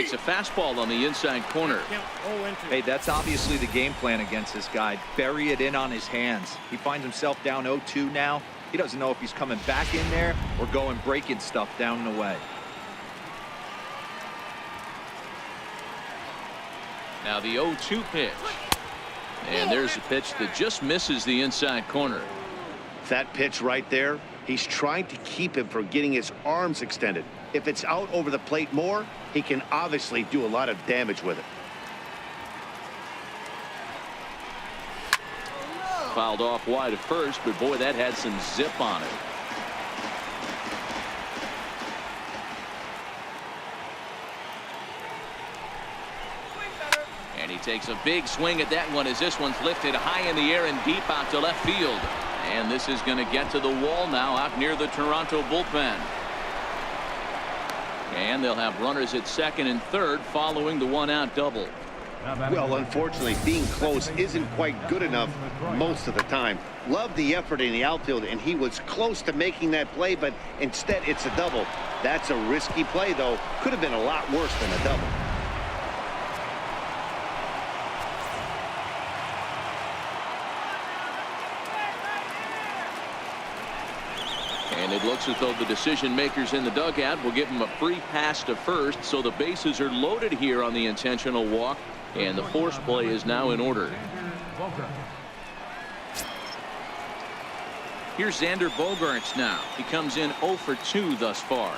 takes a fastball on the inside corner. Hey, that's obviously the game plan against this guy. Bury it in on his hands. He finds himself down 0-2 now. He doesn't know if he's coming back in there or going breaking stuff down the way. Now the 0-2 pitch. And there's a pitch that just misses the inside corner. That pitch right there, he's trying to keep him from getting his arms extended. If it's out over the plate more, he can obviously do a lot of damage with it. Fouled off wide at first, but boy, that had some zip on it. And he takes a big swing at that one as this one's lifted high in the air and deep out to left field. And this is going to get to the wall now out near the Toronto bullpen. And they'll have runners at second and third following the one-out double. Well, unfortunately, being close isn't quite good enough most of the time. Love the effort in the outfield, and he was close to making that play, but instead it's a double. That's a risky play, though. Could have been a lot worse than a double. And it looks as though the decision makers in the dugout will give him a free pass to first, so the bases are loaded here on the intentional walk, and the force play is now in order. Here's Xander Bogaerts now. He comes in 0 for 2 thus far.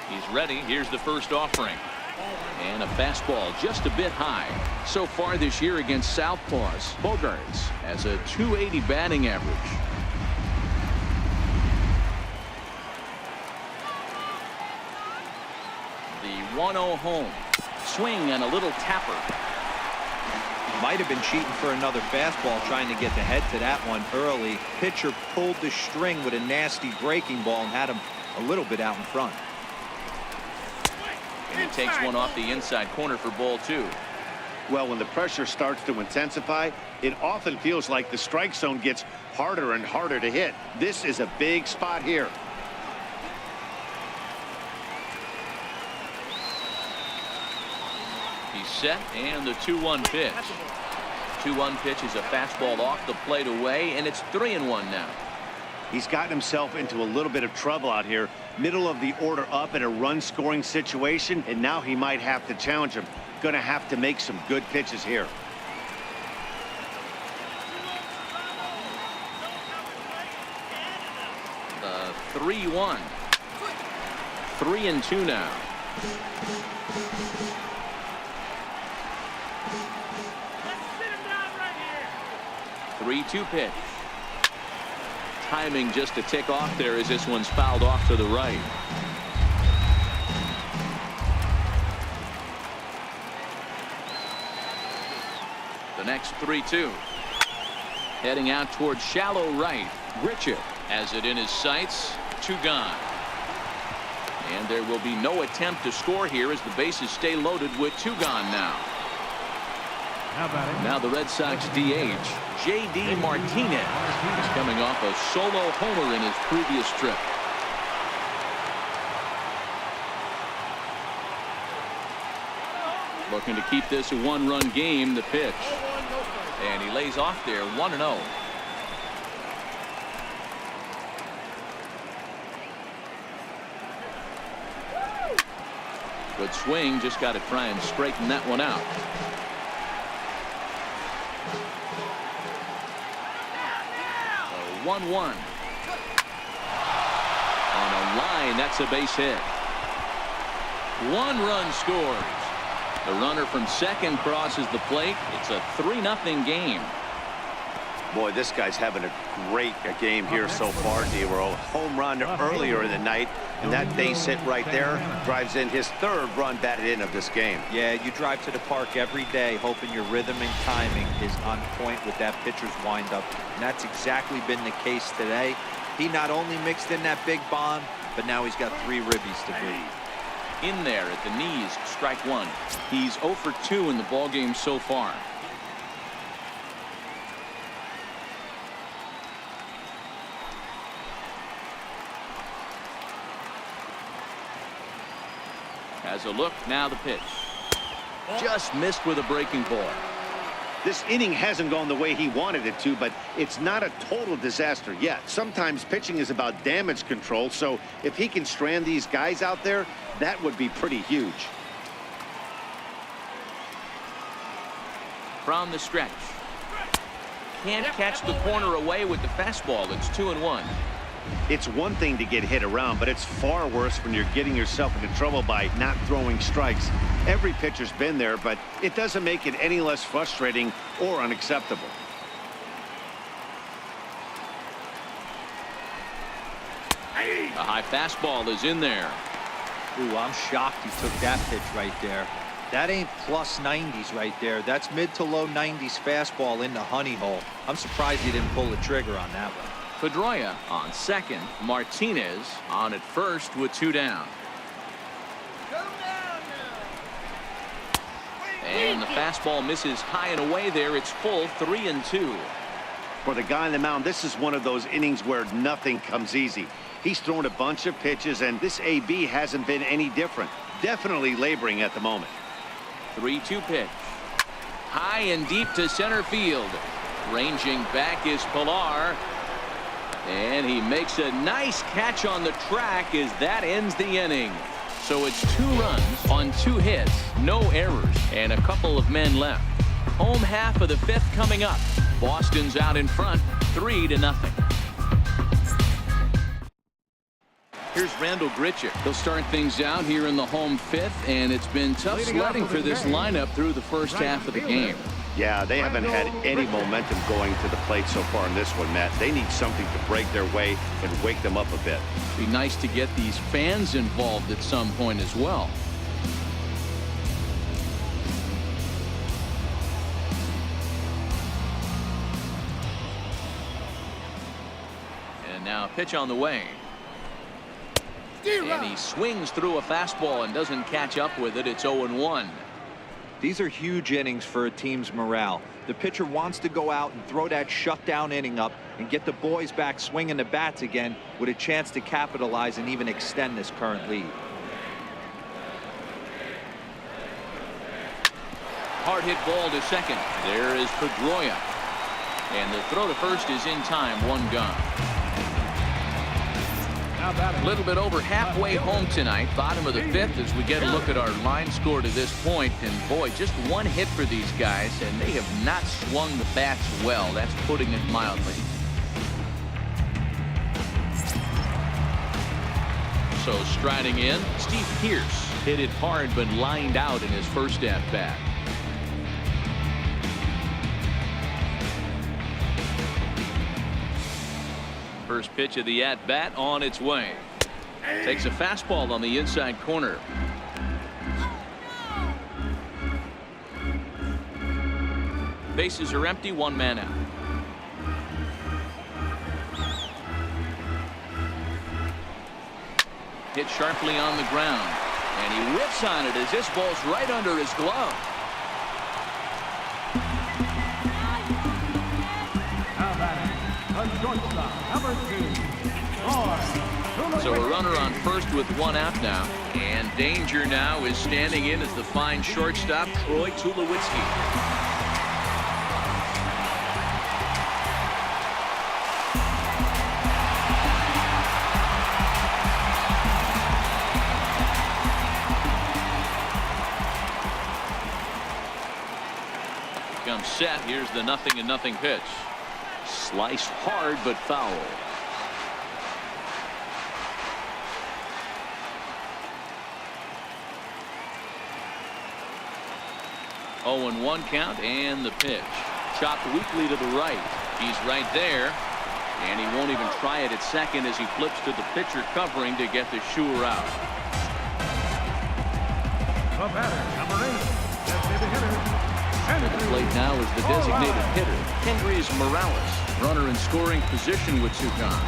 He's ready. Here's the first offering. And a fastball just a bit high. So far this year against Southpaws, Bogaerts has a .280 batting average. The 1-0 home. Swing and a little tapper. Might have been cheating for another fastball, trying to get the head to that one early. Pitcher pulled the string with a nasty breaking ball and had him a little bit out in front. And he takes one off the inside corner for ball 2. Well, when the pressure starts to intensify, it often feels like the strike zone gets harder and harder to hit. This is a big spot here. He's set, and the 2-1 pitch. 2-1 pitch is a fastball off the plate away, and it's 3-1 now. He's gotten himself into a little bit of trouble out here. Middle of the order up in a run-scoring situation, and now he might have to challenge him. Going to have to make some good pitches here. The 3-1. 3-2 now. 3-2 pitch. Timing just to tick off there as this one's fouled off to the right. The next 3-2. Heading out towards shallow right. Richard has it in his sights. 2 gone. And there will be no attempt to score here as the bases stay loaded with 2 gone now. Now the Red Sox DH, J.D. Martinez, is coming off a solo homer in his previous trip. Looking to keep this a 1-run game. The pitch. And he lays off there 1-0. Good swing. Just got to try and straighten that one out. So 1-1. On a line, that's a base hit. 1 run scores. The runner from second crosses the plate. It's a 3-0 game. Boy, this guy's having a great game here so far. He were a home run earlier in the night, and that base hit right there drives in his 3rd run batted in of this game. Yeah, you drive to the park every day hoping your rhythm and timing is on point with that pitcher's windup, and that's exactly been the case today. He not only mixed in that big bomb, but now he's got 3 ribbies to beat. In there at the knees, strike 1. He's 0 for 2 in the ballgame so far. Has a look. Now the pitch. Just missed with a breaking ball. This inning hasn't gone the way he wanted it to, but it's not a total disaster yet. Sometimes pitching is about damage control, so if he can strand these guys out there, that would be pretty huge. From the stretch. Can't catch the corner away with the fastball. It's 2-1. It's one thing to get hit around, but it's far worse when you're getting yourself into trouble by not throwing strikes. Every pitcher's been there, but it doesn't make it any less frustrating or unacceptable. A high fastball is in there. Ooh, I'm shocked he took that pitch right there. That ain't plus 90s right there. That's mid to low 90s fastball in the honey hole. I'm surprised he didn't pull the trigger on that one. Pedroia on second. Martinez on at first with 2 down. And the fastball misses high and away there. It's full, 3-2. For the guy on the mound, this is one of those innings where nothing comes easy. He's thrown a bunch of pitches, and this AB hasn't been any different. Definitely laboring at the moment. 3-2 pitch. High and deep to center field. Ranging back is Pilar. And he makes a nice catch on the track as that ends the inning. So it's 2 runs on 2 hits, no errors, and a couple of men left. Home half of the 5th coming up. Boston's out in front, 3-0. Here's Randall Grichuk. He'll start things out here in the home 5th, and it's been tough sledding for this lineup through the first half of the game. Yeah, they haven't had any momentum going to the plate so far in this one, Matt. They need something to break their way and wake them up a bit. Be nice to get these fans involved at some point as well. And now a pitch on the way. And he swings through a fastball and doesn't catch up with it. It's 0-1. These are huge innings for a team's morale. The pitcher wants to go out and throw that shutdown inning up and get the boys back swinging the bats again with a chance to capitalize and even extend this current lead. Hard hit ball to second. There is Pedroia. And the throw to first is in time. 1 gone. A little bit over halfway home tonight, bottom of the 5th, as we get a look at our line score to this point. And boy, just 1 hit for these guys, and they have not swung the bats well. That's putting it mildly. So striding in, Steve Pearce hit it hard but lined out in his first at bat. First pitch of the at bat on its way. Takes a fastball on the inside corner. Bases are empty, 1 man out. Hit sharply on the ground, and he whips on it as this ball's right under his glove. So a runner on first with 1 out now, and danger now is standing in as the fine shortstop Troy Tulowitzki. Comes set. Here's the 0-0 pitch. Sliced hard but foul. Oh, and 1 count, and the pitch. Chopped weakly to the right. He's right there, and he won't even try it at second as he flips to the pitcher covering to get the sure out. The batter, number 8, designated hitter. At the plate now is the designated hitter, Kendrys Morales. Runner in scoring position with 2 gone.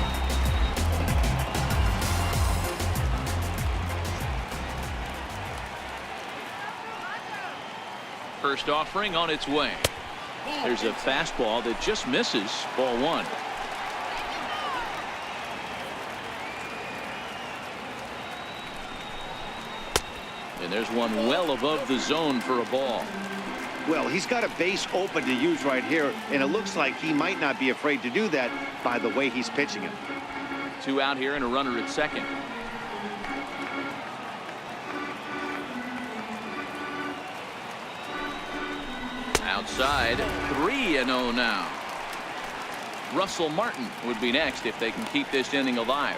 First offering on its way. There's a fastball that just misses. Ball 1. And there's one well above the zone for a ball. Well, he's got a base open to use right here, and it looks like he might not be afraid to do that by the way he's pitching it. 2 out here and a runner at second. Outside, 3-0 now. Russell Martin would be next if they can keep this inning alive.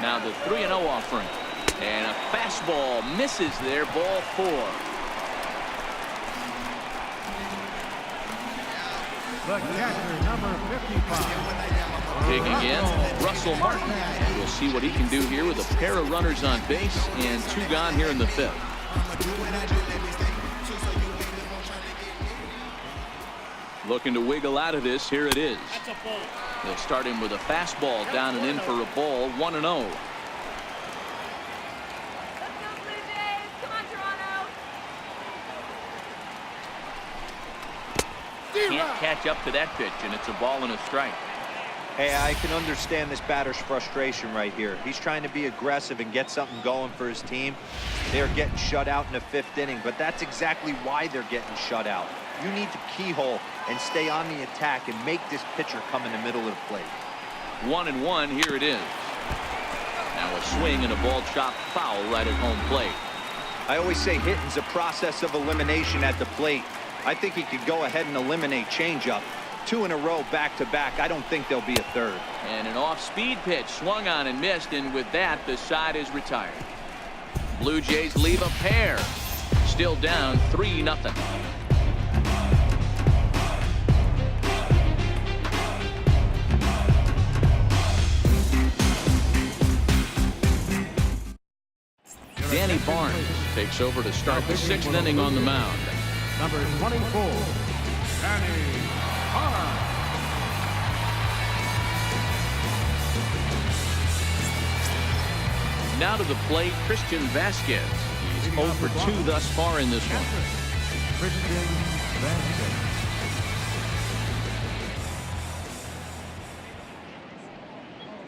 Now the 3-0 offering. And a fastball misses there, ball 4. The catcher, number 55. Digging in, Russell Martin. And we'll see what he can do here with a pair of runners on base and 2 gone here in the 5th. Looking to wiggle out of this. Here it is. They'll start him with a fastball down and in for a ball. 1-0. Can't catch up to that pitch, and it's a ball and a strike. Hey, I can understand this batter's frustration right here. He's trying to be aggressive and get something going for his team. They're getting shut out in the 5th inning, but that's exactly why they're getting shut out. You need to keyhole and stay on the attack and make this pitcher come in the middle of the plate. 1-1, here it is. Now a swing and a ball chopped foul right at home plate. I always say hitting's a process of elimination at the plate. I think he could go ahead and eliminate changeup. 2 in a row back-to-back. I don't think there'll be a third. And an off-speed pitch swung on and missed, and with that the side is retired. Blue Jays leave a pair. Still down 3-0. Danny Barnes takes over to start the 6th inning on the mound. Number 24, Danny Barnes. Now to the plate, Christian Vasquez. He's 0 for 2 thus far in this one. Christian Vasquez.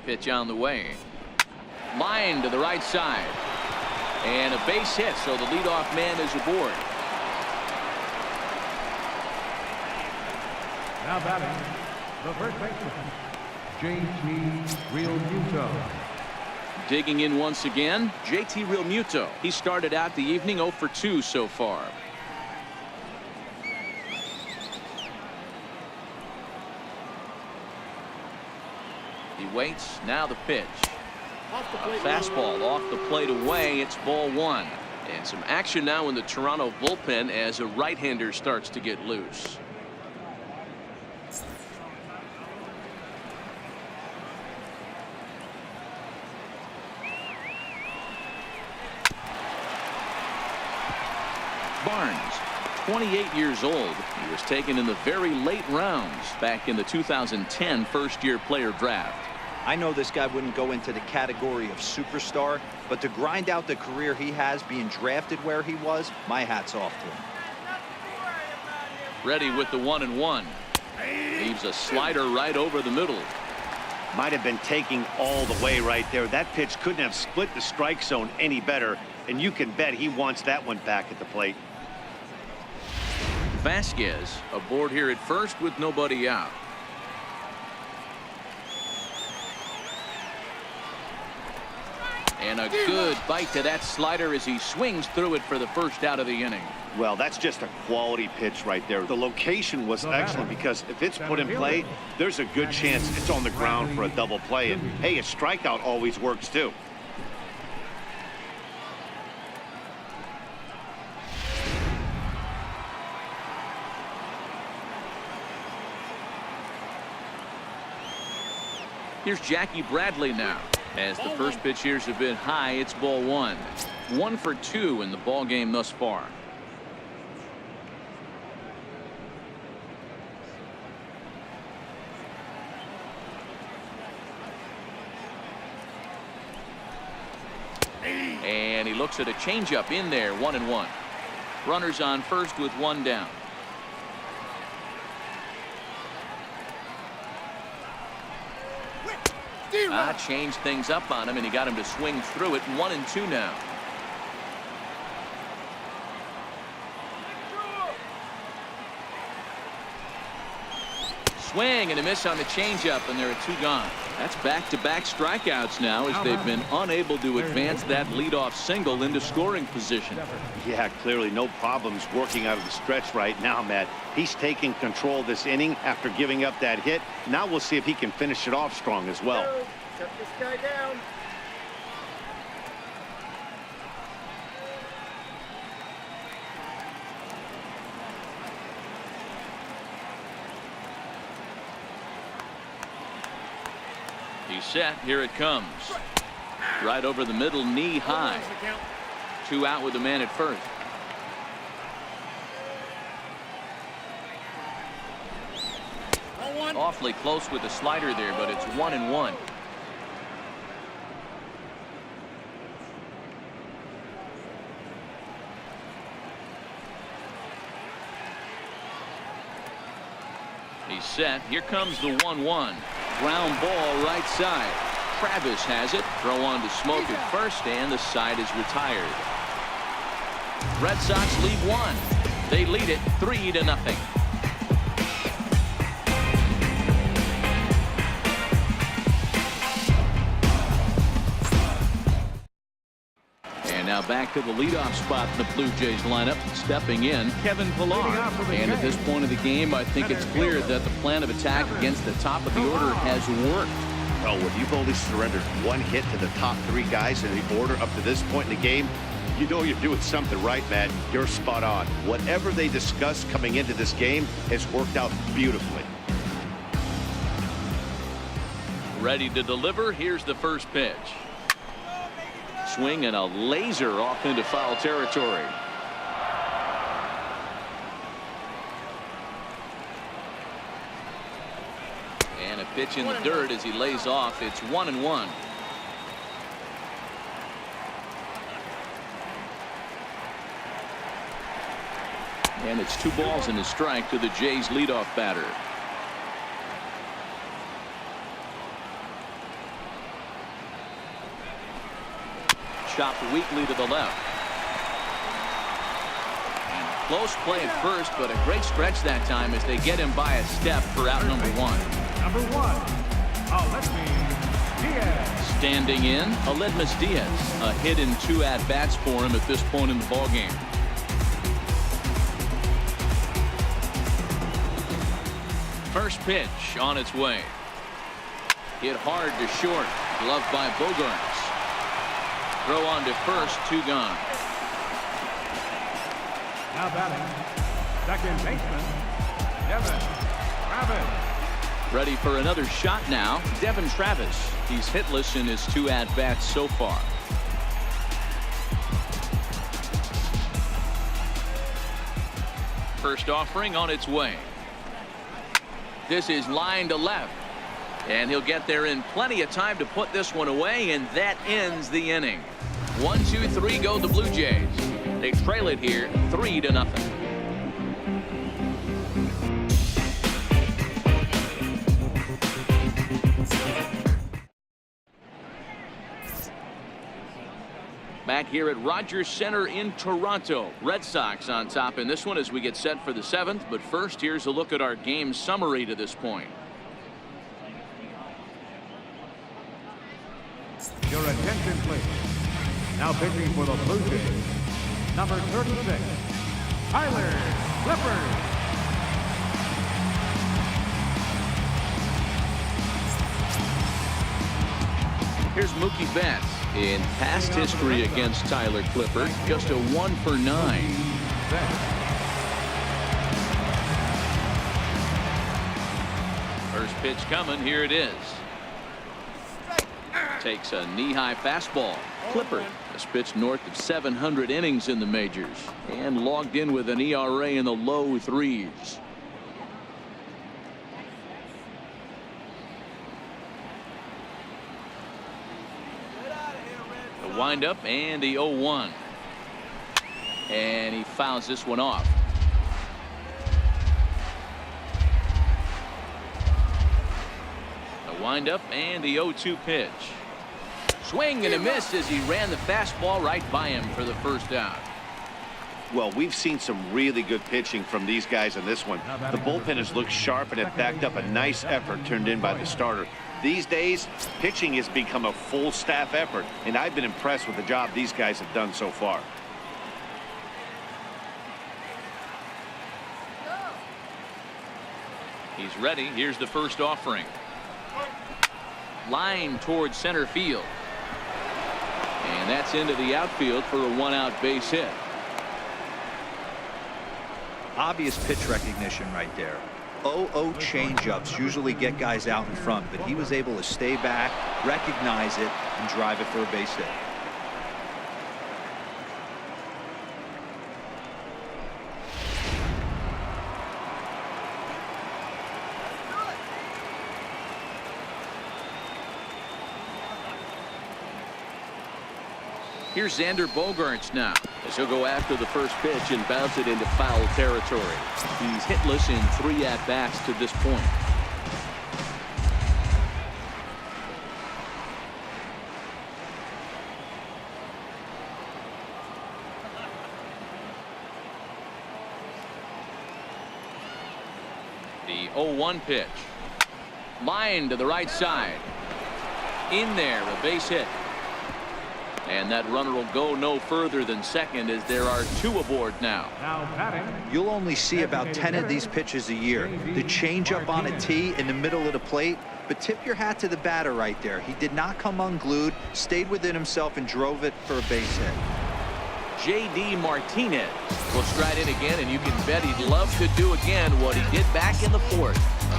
Pitch on the way. Line to the right side. And a base hit, so the leadoff man is aboard. Now batting, the first baseman, JT Realmuto. Digging in once again, JT Realmuto. He started out the evening 0 for 2 so far. He waits, now the pitch. A fastball off the plate away. It's ball 1. And some action now in the Toronto bullpen as a right-hander starts to get loose. Barnes, 28 years old. He was taken in the very late rounds back in the 2010 first-year player draft. I know this guy wouldn't go into the category of superstar, but to grind out the career he has being drafted where he was, my hat's off to him. Ready with the 1-1. Leaves a slider right over the middle. Might have been taking all the way right there. That pitch couldn't have split the strike zone any better, and you can bet he wants that one back at the plate. Vasquez aboard here at first with nobody out. And a good bite to that slider as he swings through it for the first out of the inning. Well, that's just a quality pitch right there. The location was excellent because if it's put in play, there's a good chance it's on the ground for a double play. And hey, a strikeout always works too. Here's Jackie Bradley now. As the first pitch here's have been high, it's ball 1. 1 for 2 in the ball game thus far. And he looks at a changeup in there. 1-1. Runners on first with 1 down. Changed things up on him, and he got him to swing through it. 1-2 now. Swing and a miss on the changeup, and there are 2 gone. That's back-to-back strikeouts now as they've been unable to advance that leadoff single into scoring position. Yeah, clearly no problems working out of the stretch right now, Matt. He's taking control of this inning after giving up that hit. Now we'll see if he can finish it off strong as well. Shut this guy down. He's set. Here it comes. Right over the middle, knee high. 2 out with the man at first. Awfully close with the slider there, but it's 1-1. He's set. Here comes the 1-1. Ground ball right side. Travis has it. Throw on to SMOAK at first, and the side is retired. Red Sox lead 1. They lead it 3-0. And now back to the leadoff spot in the Blue Jays lineup. Stepping in, Kevin Pillar. And at this point of the game, I think it's clear that the plan of attack against the top of the order has worked. Well, when you've only surrendered 1 hit to the top 3 guys in the order up to this point in the game, you know you're doing something right, Matt. You're spot on. Whatever they discussed coming into this game has worked out beautifully. Ready to deliver. Here's the first pitch. Swing and a laser off into foul territory. And a pitch in the dirt as he lays off. It's 1-1. And it's 2 balls and a strike to the Jays leadoff batter. Chopped weakly to the left. And close play at first, but a great stretch that time as they get him by a step for out number 1. Number 1, Aledmys Diaz. Standing in, Aledmys Diaz. A hit in 2 at-bats for him at this point in the ballgame. First pitch on its way. Hit hard to short. Gloved by Bogarts. Throw on to first, 2 gone. Now batting, second baseman, Devin Travis. Ready for another shot now. Devin Travis. He's hitless in his 2 at-bats so far. First offering on its way. This is line to left. And he'll get there in plenty of time to put this one away, and that ends the inning. 1, 2, 3 go the Blue Jays. They trail it here 3-0. Back here at Rogers Center in Toronto. Red Sox on top in this one as we get set for the 7th. But first, here's a look at our game summary to this point. Your attention, please. Now pitching for the Blue Jays, number 36, Tyler Clippard. Here's Mookie Betts. In past history against Tyler Clippard, just a 1 for 9. First pitch coming. Here it is. Takes a knee-high fastball. Clippard has pitched north of 700 innings in the majors and logged in with an ERA in the low 3s. The windup and the 0-1. And he fouls this one off. The windup and the 0-2 pitch. Swing and a miss as he ran the fastball right by him for the first out. Well, we've seen some really good pitching from these guys in this one. The bullpen has looked sharp and it backed up a nice effort turned in by the starter. These days, pitching has become a full staff effort, and I've been impressed with the job these guys have done so far. He's ready. Here's the first offering. Line towards center field. And that's into the outfield for a 1-out base hit. Obvious pitch recognition right there. 0-0 changeups usually get guys out in front, but he was able to stay back, recognize it, and drive it for a base hit. Here's Xander Bogaerts now, as he'll go after the first pitch and bounce it into foul territory. He's hitless in 3 at-bats to this point. The 0-1 pitch. Line to the right side. In there, a base hit. And that runner will go no further than second as there are 2 aboard now. You'll only see about 10 of these pitches a year. The changeup on a tee in the middle of the plate. But tip your hat to the batter right there. He did not come unglued, stayed within himself, and drove it for a base hit. J.D. Martinez will stride in again, and you can bet he'd love to do again what he did back in the 4th.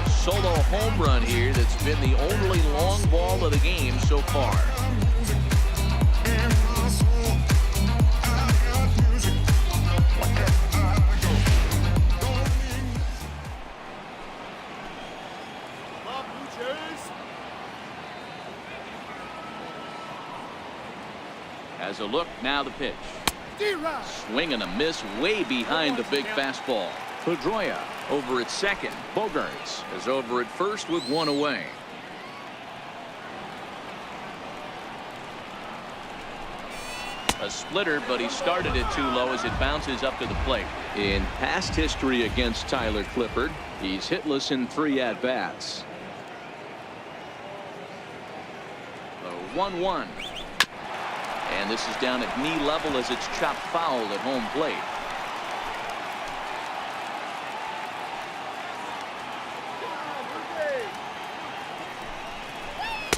A solo home run here that's been the only long ball of the game so far. As a look, now the pitch. Swing and a miss way behind the big fastball. Pedroia over at second. Bogaerts is over at first with 1 away. A splitter, but he started it too low as it bounces up to the plate. In past history against Tyler Clippard, he's hitless in 3 at-bats. The 1-1. And this is down at knee level as it's chopped foul at home plate.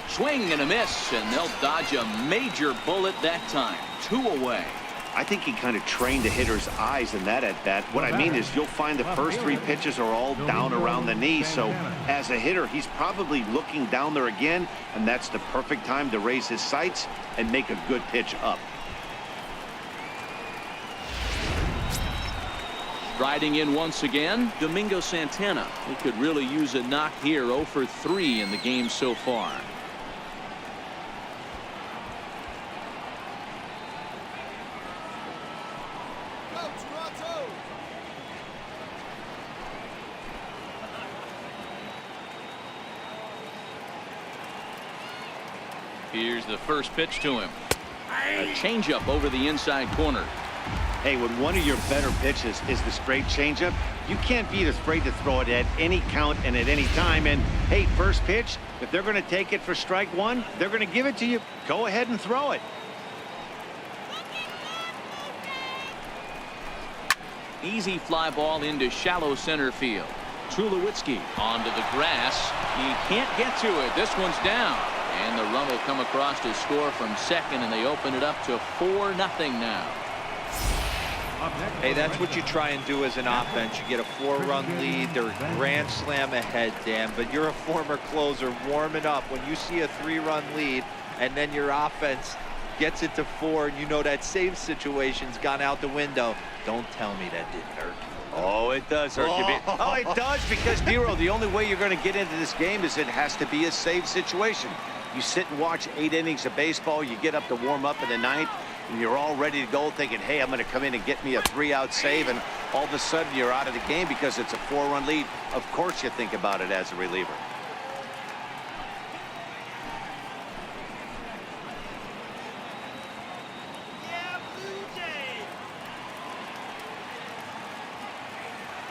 Swing and a miss, and they'll dodge a major bullet that time. 2 away. I think he kind of trained the hitter's eyes in that at-bat. What I mean is you'll find the first 3 pitches are all down around the knee. So as a hitter, he's probably looking down there again, and that's the perfect time to raise his sights and make a good pitch up. Riding in once again, Domingo Santana. He could really use a knock here. 0 for 3 in the game so far. Here's the first pitch to him. A changeup over the inside corner. Hey, when one of your better pitches is the straight changeup, you can't be afraid to throw it at any count and at any time. And hey, first pitch, if they're going to take it for strike 1, they're going to give it to you. Go ahead and throw it. Easy fly ball into shallow center field. Tulowitzki onto the grass. He can't get to it. This one's down. And the run will come across to score from second, and they open it up to 4-0 now. Hey, that's what you try and do as an offense. You get a 4-run lead. They're grand slam ahead, Dan, but you're a former closer warming up. When you see a 3-run lead and then your offense gets it to 4, and you know that save situation's gone out the window, don't tell me that didn't hurt. Oh, it does hurt you. Oh, it does, because, Dero, the only way you're going to get into this game is it has to be a save situation. You sit and watch 8 innings of baseball, you get up to warm up in the 9th, and you're all ready to go thinking, hey, I'm going to come in and get me a 3-out save, and all of a sudden you're out of the game because it's a 4-run lead. Of course you think about it as a reliever.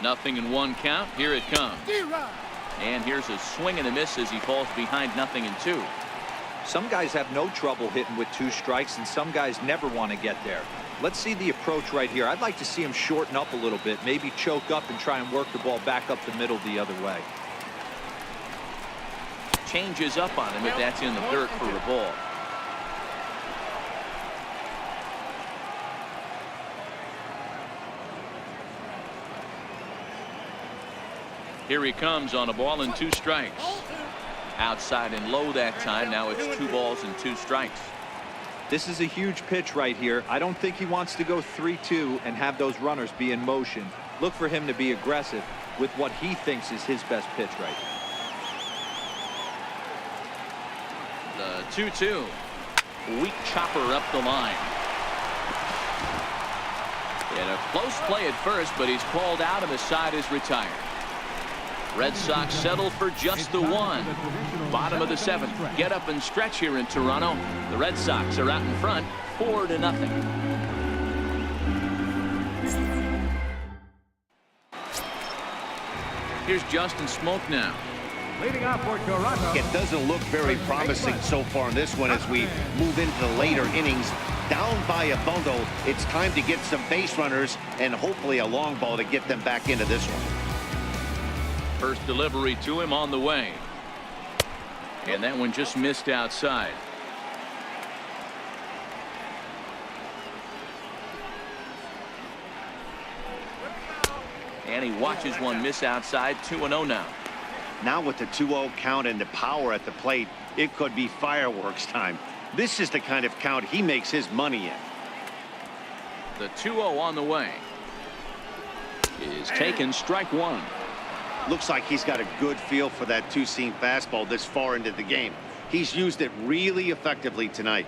0-1 count. Here it comes. And here's a swing and a miss as he falls behind 0-2. Some guys have no trouble hitting with 2 strikes, and some guys never want to get there. Let's see the approach right here. I'd like to see him shorten up a little bit, maybe choke up and try and work the ball back up the middle the other way. Changes up on him if that's in the dirt for a ball. Here he comes on a ball and 2 strikes. Outside and low that time. Now it's 2 balls and 2 strikes. This is a huge pitch right here. I don't think he wants to go 3-2 and have those runners be in motion. Look for him to be aggressive with what he thinks is his best pitch right here. The 2-2. Weak chopper up the line. And a close play at first, but he's called out and the side is retired. Red Sox settle for just the 1. Bottom of the 7th. Get up and stretch here in Toronto. The Red Sox are out in front 4-0. Here's Justin Smoak now. Leading off for Toronto. It doesn't look very promising so far in this one as we move into the later innings. Down by a bundle, it's time to get some base runners and hopefully a long ball to get them back into this one. First delivery to him on the way. And that one just missed outside. And he watches one miss outside. 2-0 now. Now with the 2-0 count and the power at the plate, it could be fireworks time. This is the kind of count he makes his money in. The 2-0 on the way is taken. Strike 1. Looks like he's got a good feel for that 2-seam fastball this far into the game. He's used it really effectively tonight.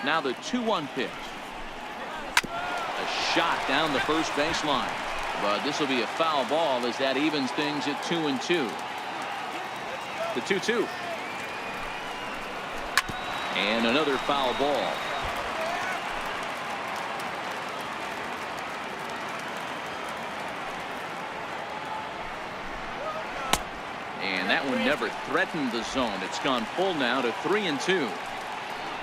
Now the 2-1 pitch. A shot down the first baseline. But this will be a foul ball as that evens things at 2-2. The 2-2. And another foul ball. And that one never threatened the zone. It's gone full now to 3-2.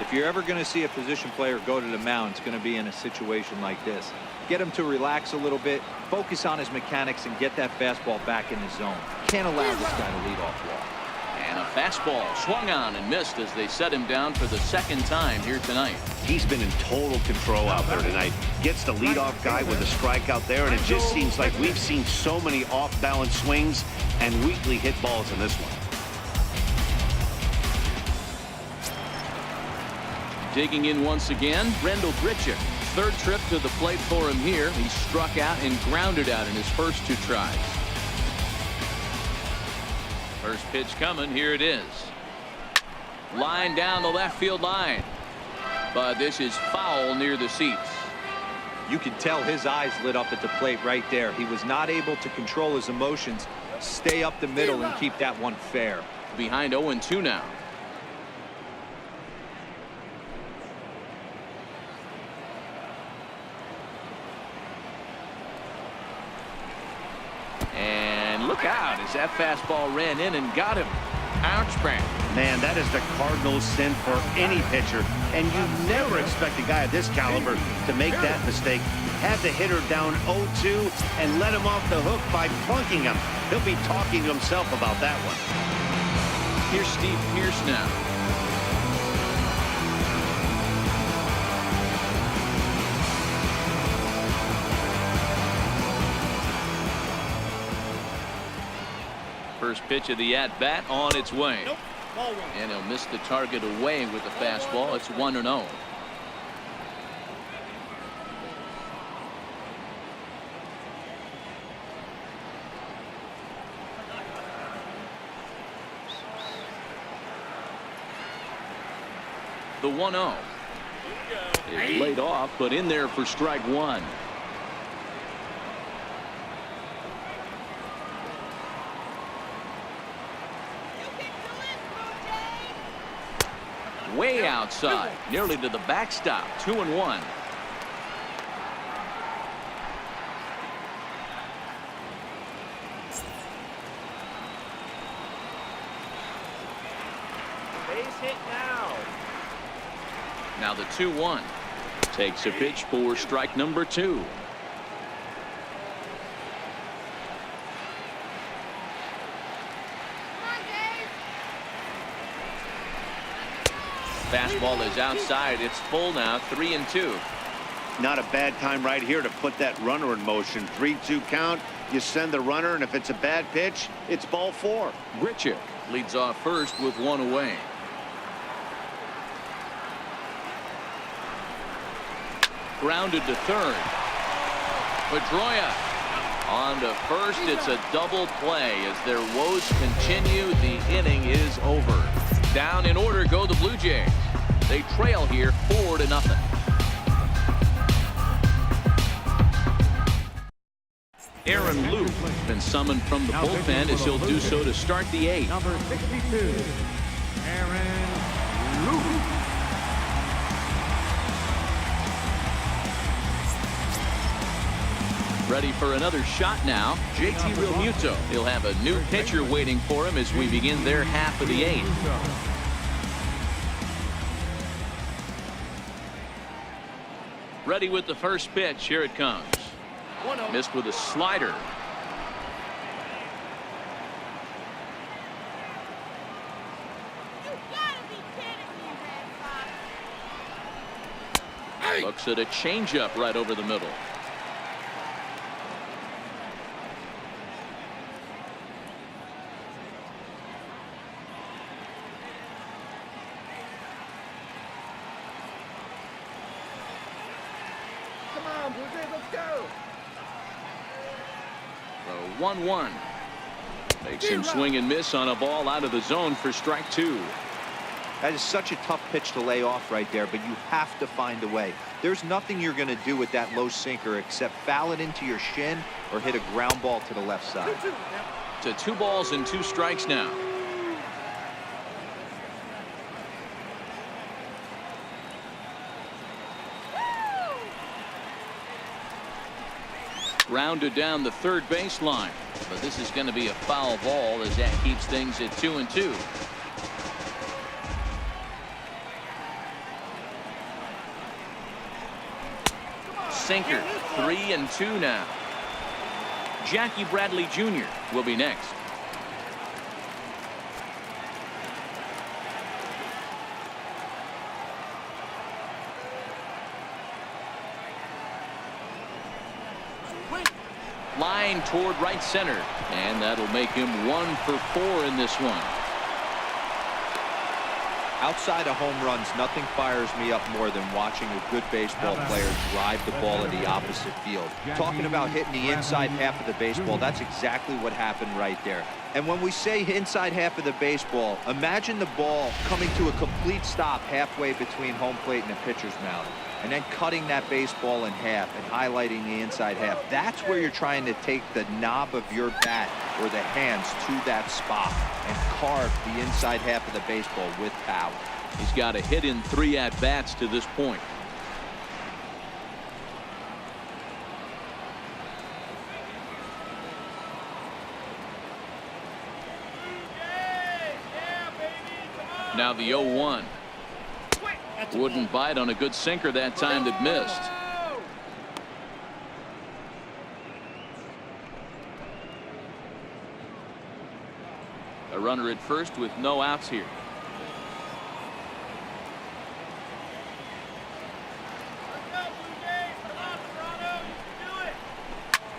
If you're ever going to see a position player go to the mound, it's going to be in a situation like this. Get him to relax a little bit, focus on his mechanics, and get that fastball back in his zone. Can't allow this guy to lead off walk. And a fastball swung on and missed as they set him down for the 2nd time here tonight. He's been in total control out there tonight. Gets the leadoff guy with a strikeout there, and it just seems like we've seen so many off-balance swings and weakly hit balls in this one. Digging in once again, Rendell Grichuk. 3rd trip to the plate for him here. He struck out and grounded out in his first 2 tries. First pitch coming. Here it is. Line down the left field line. But this is foul near the seats. You can tell his eyes lit up at the plate right there. He was not able to control his emotions, stay up the middle, and keep that one fair. Behind 0-2 now. And look out as that fastball ran in and got him. Ouch, Brand. Man, that is the Cardinals' sin for any pitcher, and you never expect a guy of this caliber to make that mistake. Had the hitter down 0-2 and let him off the hook by plunking him. He'll be talking to himself about that one. Here's Steve Pearce now. First pitch of the at-bat on its way. Nope. And he'll miss the target away with the fastball. It's 1-0. The 1-0 is laid off, but in there for strike 1. way outside, nearly to the backstop. 2-1. Base hit now. Now the 2-1. Takes a pitch for strike number 2. Fastball is outside. It's full now. 3-2. Not a bad time right here to put that runner in motion. 3-2 count. You send the runner, and if it's a bad pitch, it's ball 4. Grichuk leads off first with 1 away. Grounded to third. Pedroia on to first. It's a double play as their woes continue. The inning is over. Down in order go the Blue Jays. They trail here 4-0. Aaron Luke has been summoned from the bullpen as he'll do so to start the 8th. Number 62, Aaron Luke. Ready for another shot now. JT Realmuto. He'll have a new pitcher waiting for him as we begin their half of the 8th. Ready with the first pitch. Here it comes. Missed with a slider. You gotta be kidding me, Red Sox. Looks at a changeup right over the middle. Come on, Blue Jays, let's go. The 1-1 makes him swing and miss on a ball out of the zone for strike 2. That is such a tough pitch to lay off right there, but you have to find a way. There's nothing you're going to do with that low sinker except foul it into your shin or hit a ground ball to the left side. To 2 balls and 2 strikes now. Grounded down the third baseline, but this is going to be a foul ball as that keeps things at 2-2. Sinker. 3-2 now. Jackie Bradley Jr. will be next. Line toward right center, and that'll make him 1 for 4 in this one. Outside of home runs, nothing fires me up more than watching a good baseball player drive the ball in the opposite field. Talking about hitting the inside half of the baseball, that's exactly what happened right there. And when we say inside half of the baseball, imagine the ball coming to a complete stop halfway between home plate and the pitcher's mound, and then cutting that baseball in half and highlighting the inside half. That's where you're trying to take the knob of your bat or the hands to that spot and carve the inside half of the baseball with power. He's got a hit in 3 at-bats to this point. Now the 0-1. Wouldn't bite on a good sinker that time that missed. A runner at first with no outs here.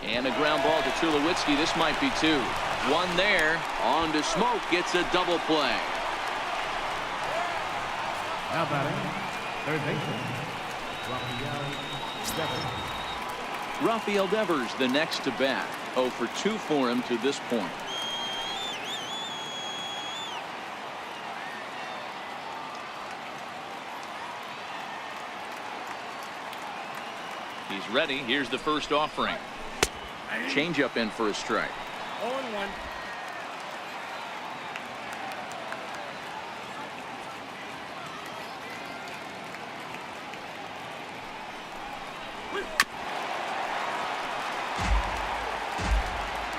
And a ground ball to Tulowitzki. This might be 2. 1 there. On to SMOAK. Gets a double play. Now batting, third baseman, Rafael Devers the next to bat. 0 for 2 for him to this point. He's ready. Here's the first offering. Changeup in for a strike. 0-1.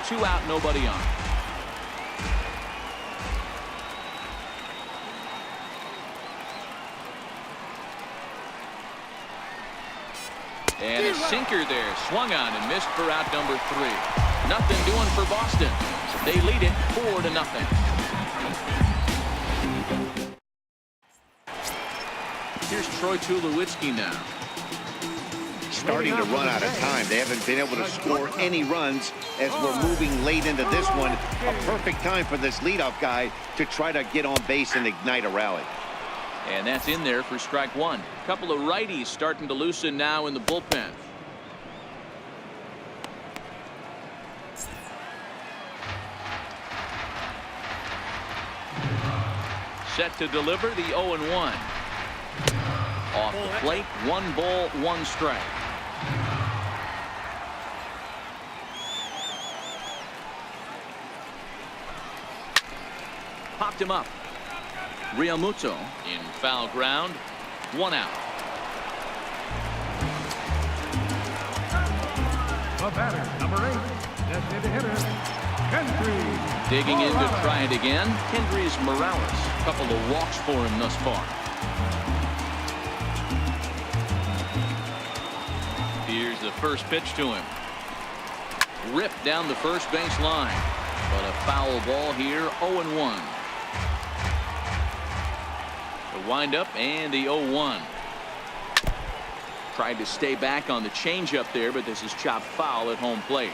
2 out, nobody on. And a sinker there, swung on and missed for out number 3. Nothing doing for Boston. They lead it 4-0. Here's Troy Tulowitzki now. Starting to run out of time. They haven't been able to score any runs as we're moving late into this one. A perfect time for this leadoff guy to try to get on base and ignite a rally. And that's in there for strike 1. A couple of righties starting to loosen now in the bullpen. Set to deliver the 0-1. Off the plate, 1 ball, 1 strike. Popped him up. Realmuto in foul ground, 1 out. The batter, number 8, designated hitter, KENDRYS. Digging in to try it again, KENDRYS Morales. A couple of walks for him thus far. Here's the first pitch to him. Ripped down the first base line, but a foul ball here, 0-1. The windup and the 0-1. Tried to stay back on the changeup there, but this is chopped foul at home plate.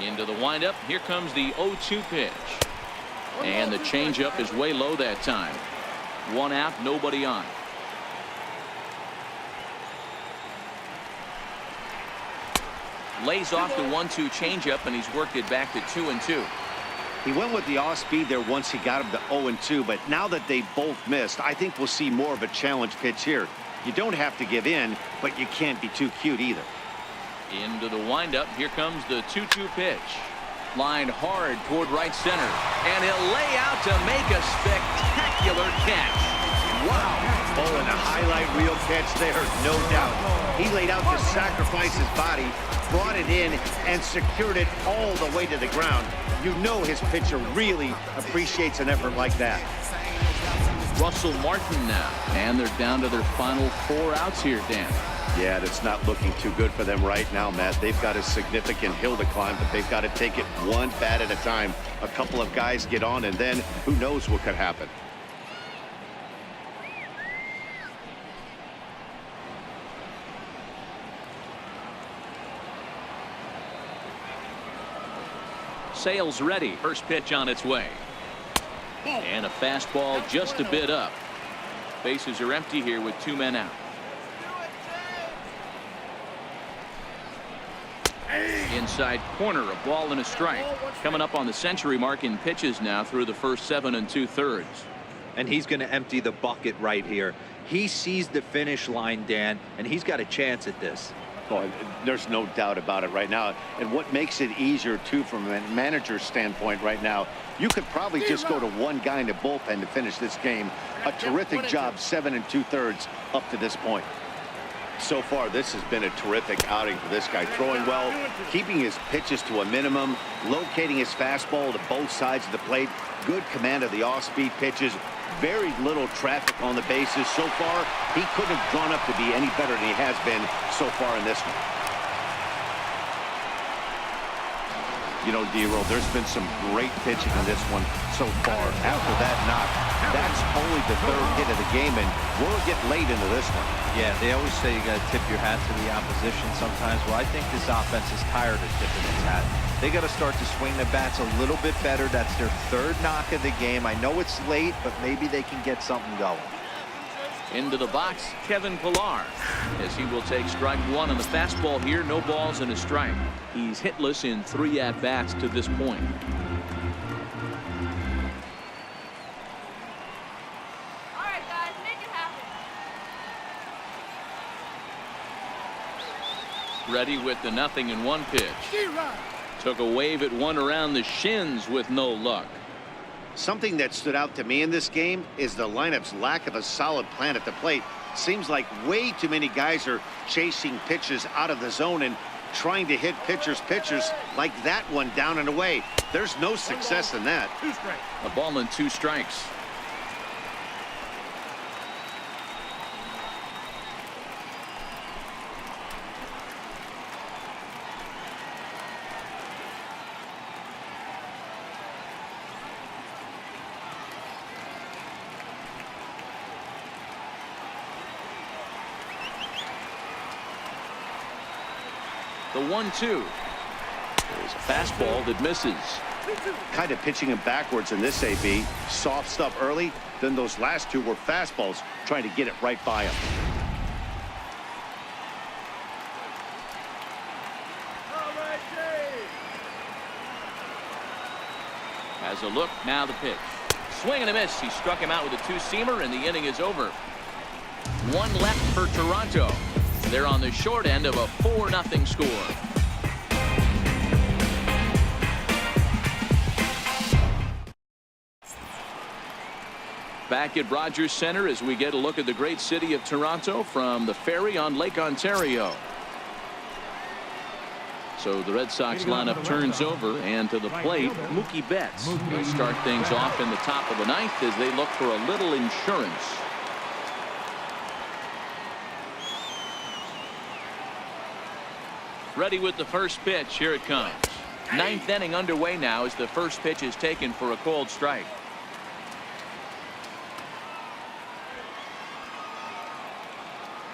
Into the windup. Here comes the 0-2 pitch. And the changeup is way low that time. 1 out, nobody on. Lays off the 1-2 changeup, and he's worked it back to 2-2. He went with the off speed there once he got him to 0-2, but now that they both missed, I think we'll see more of a challenge pitch here. You don't have to give in, but you can't be too cute either. Into the windup. Here comes the 2-2 pitch. Lined hard toward right center, and he'll lay out to make a spectacular catch. Wow. Oh, and a highlight reel catch there, no doubt. He laid out to sacrifice his body, brought it in, and secured it all the way to the ground. You know his pitcher really appreciates an effort like that. Russell Martin now, and they're down to their final 4 outs here, Dan. Yeah, that's not looking too good for them right now, Matt. They've got a significant hill to climb, but they've got to take it one bat at a time. A couple of guys get on, and then who knows what could happen. Sales ready. First pitch on its way. And a fastball just a bit up. Bases are empty here with 2 men out. Inside corner, a ball and a strike. Coming up on the century mark in pitches now through the first 7 2/3. And he's going to empty the bucket right here. He sees the finish line, Dan, and he's got a chance at this. Oh, there's no doubt about it right now. And what makes it easier, too, from a manager's standpoint right now, you could probably just go to one guy in the bullpen to finish this game. A terrific job, 7 2/3 up to this point. So far, this has been a terrific outing for this guy. Throwing well, keeping his pitches to a minimum, locating his fastball to both sides of the plate, good command of the off-speed pitches, very little traffic on the bases. So far, he couldn't have drawn up to be any better than he has been so far in this one. You know, D-Roll, there's been some great pitching in this one so far. After that knock, that's only the 3rd hit of the game, and we'll get late into this one. Yeah, they always say you got to tip your hat to the opposition sometimes. Well, I think this offense is tired of tipping its hat. They got to start to swing the bats a little bit better. That's their 3rd knock of the game. I know it's late, but maybe they can get something going. Into the box, Kevin Pillar, as he will take strike 1 on the fastball here. No balls and a strike. He's hitless in 3 at-bats to this point. All right, guys, make it happen. Ready with the 0-1 pitch. Took a wave at one around the shins with no luck. Something that stood out to me in this game is the lineup's lack of a solid plan at the plate. Seems like way too many guys are chasing pitches out of the zone, and trying to hit pitchers like that one down and away. There's no success in that. 2 strikes. A ball and 2 strikes. The 1-2. There's a fastball that misses. Kind of pitching him backwards in this AB. Soft stuff early, then those last 2 were fastballs, trying to get it right by him. All right, Dave. Has a look, now the pitch. Swing and a miss. He struck him out with a 2-seamer, and the inning is over. 1 left for Toronto. They're on the short end of a 4-0 score. Back at Rogers Center as we get a look at the great city of Toronto from the ferry on Lake Ontario. So the Red Sox lineup turns over, and to the plate, Mookie Betts. They start things off in the top of the 9th as they look for a little insurance. Ready with the first pitch. Here it comes. 9th inning underway now as the first pitch is taken for a cold strike.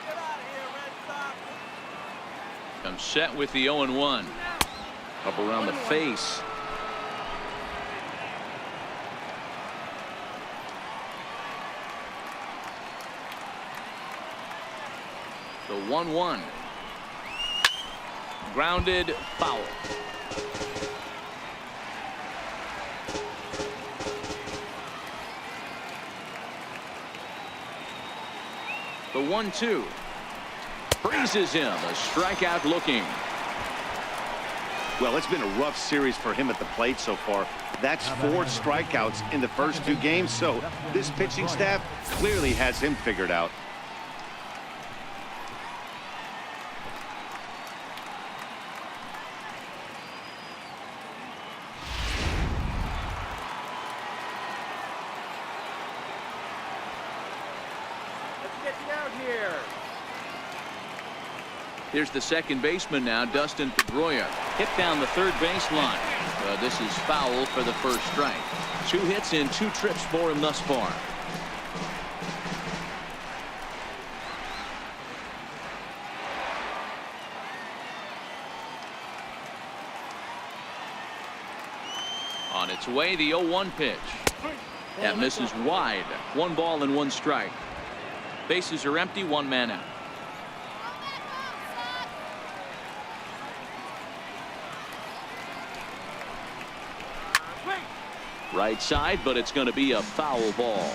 Get out of here, Red Sox. Comes set with the 0-1. Up around the face. The 1-1. Grounded, foul. The 1-2. Freezes him. A strikeout looking. Well, it's been a rough series for him at the plate so far. That's 4 strikeouts in the first 2 games, so this pitching staff clearly has him figured out. Get you out here. Here's the second baseman now, Dustin Pedroia. Hit down the third baseline. This is foul for the first strike. 2 hits in 2 trips for him thus far. On its way, the 0-1 pitch. That misses wide. 1 ball and 1 strike. Bases are empty, 1 man out. Right side, but it's going to be a foul ball.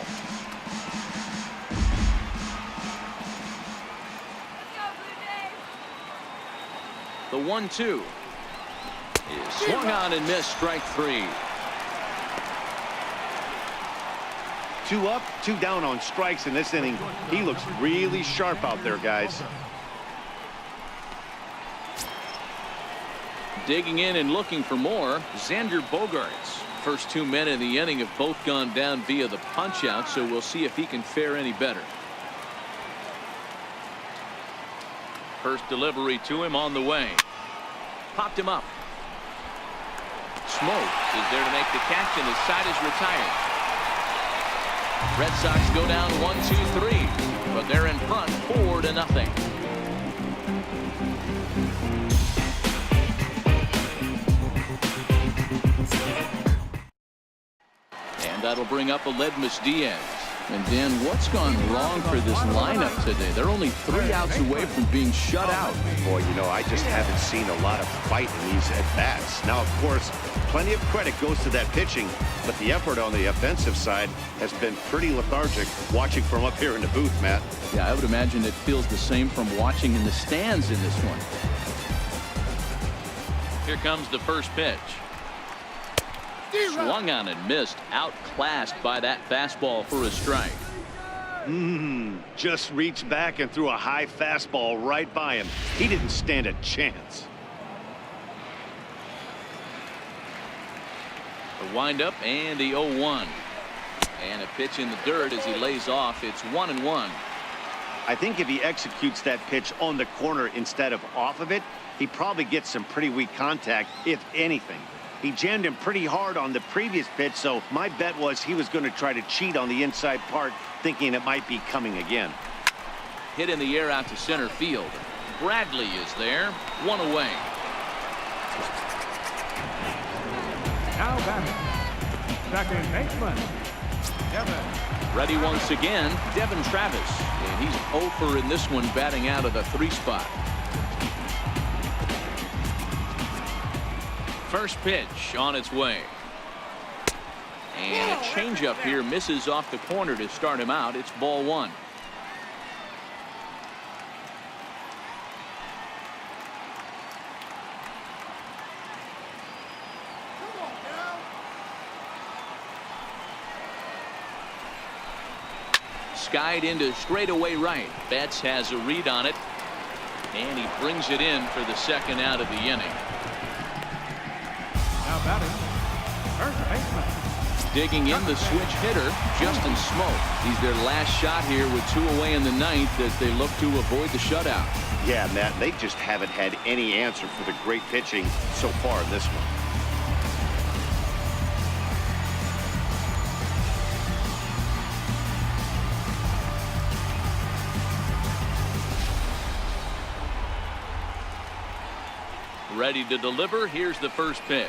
The 1-2 is swung on and missed. Strike 3. 2 up, 2 down on strikes in this inning. He looks really sharp out there, guys. Digging in and looking for more, Xander Bogaerts. First 2 men in the inning have both gone down via the punch out, so we'll see if he can fare any better. First delivery to him on the way. Popped him up. Smoke is there to make the catch, and his side is retired. Red Sox go down 1-2-3, but they're in front 4-0. And that'll bring up Aledmys Diaz. And Dan, what's gone wrong for this lineup today? They're only 3 outs away from being shut out. Boy, you know, I just haven't seen a lot of fight in these at-bats. Now, of course, plenty of credit goes to that pitching, but the effort on the offensive side has been pretty lethargic watching from up here in the booth, Matt. Yeah, I would imagine it feels the same from watching in the stands in this one. Here comes the first pitch. Swung on and missed. Outclassed by that fastball for a strike. Just reached back and threw a high fastball right by him. He didn't stand a chance. The windup and the 0-1. And a pitch in the dirt as he lays off. It's 1-1. I think if he executes that pitch on the corner instead of off of it, he probably gets some pretty weak contact, if anything. He jammed him pretty hard on the previous pitch, so my bet was he was going to try to cheat on the inside part, thinking it might be coming again. Hit in the air out to center field. Bradley is there. One away. Now batting, second baseman, Devin. Ready once again, Devin Travis. And he's 0 for in this one, batting out of the 3 spot. First pitch on its way. And a changeup here misses off the corner to start him out. It's ball 1. Skied into straightaway right. Betts has a read on it. And he brings it in for the second out of the inning. Now batting, first baseman. Digging in the switch hitter, Justin SMOAK. He's their last shot here with 2 away in the 9th as they look to avoid the shutout. Yeah, Matt, they just haven't had any answer for the great pitching so far in this one. Ready to deliver. Here's the first pitch.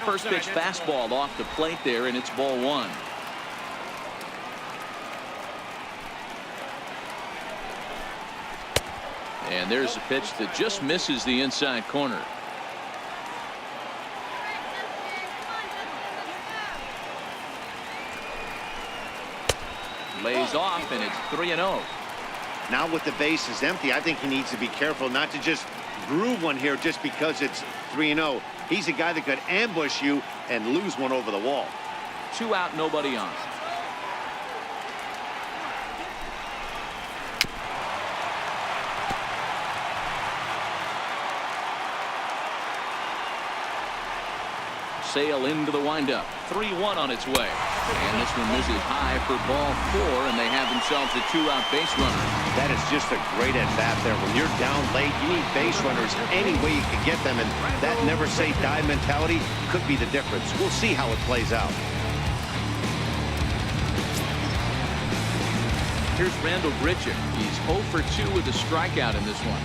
First pitch fastball off the plate there, and it's ball 1. And there's a pitch that just misses the inside corner. Lays off, and it's 3-0. Now with the bases empty, I think he needs to be careful not to just groove one here just because it's 3-0. He's a guy that could ambush you and lose one over the wall. 2 out, nobody on. Sale into the windup. 3-1 on its way. And this one misses high for ball 4, and they have themselves a 2-out base runner. That is just a great at-bat there. When you're down late, you need base runners any way you can get them, and that never-say-die mentality could be the difference. We'll see how it plays out. Here's Randall Grichuk. He's 0 for 2 with a strikeout in this one.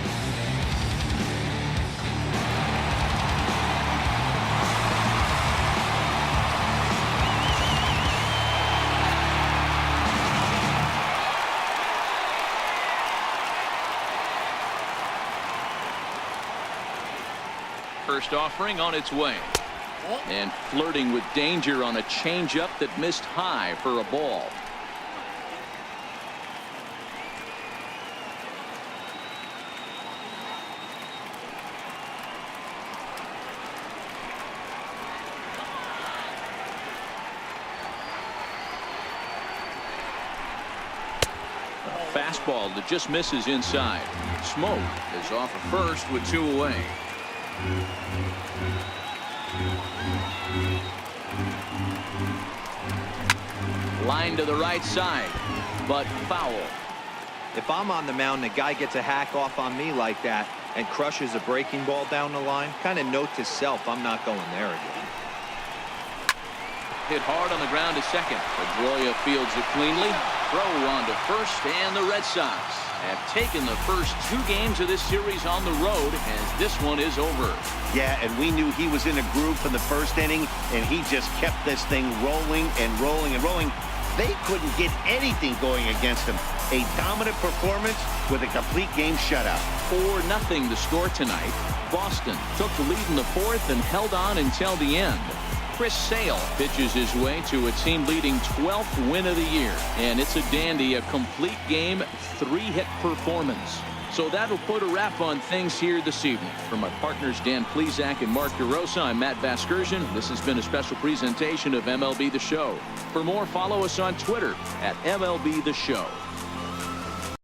First offering on its way. And flirting with danger on a changeup that missed high for a ball. Fastball that just misses inside. SMOAK is off of first with 2 away. Line to the right side, but foul. If I'm on the mound, the guy gets a hack off on me like that and crushes a breaking ball down the line, kind of note to self, I'm not going there again. Hit hard on the ground to second. PEDROIA fields it cleanly. Throw on to first, and the Red Sox have taken the first 2 games of this series on the road as this one is over. Yeah, and we knew he was in a groove from the first inning, and he just kept this thing rolling and rolling and rolling. They couldn't get anything going against him. A dominant performance with a complete game shutout. 4-0 the score tonight. Boston took the lead in the 4th and held on until the end. Chris Sale pitches his way to a team-leading 12th win of the year. And it's a dandy, a complete game, 3-hit performance. So that'll put a wrap on things here this evening. For my partners Dan Plesac and Mark DeRosa, I'm Matt Vasgersian. This has been a special presentation of MLB The Show. For more, follow us on Twitter at MLB The Show.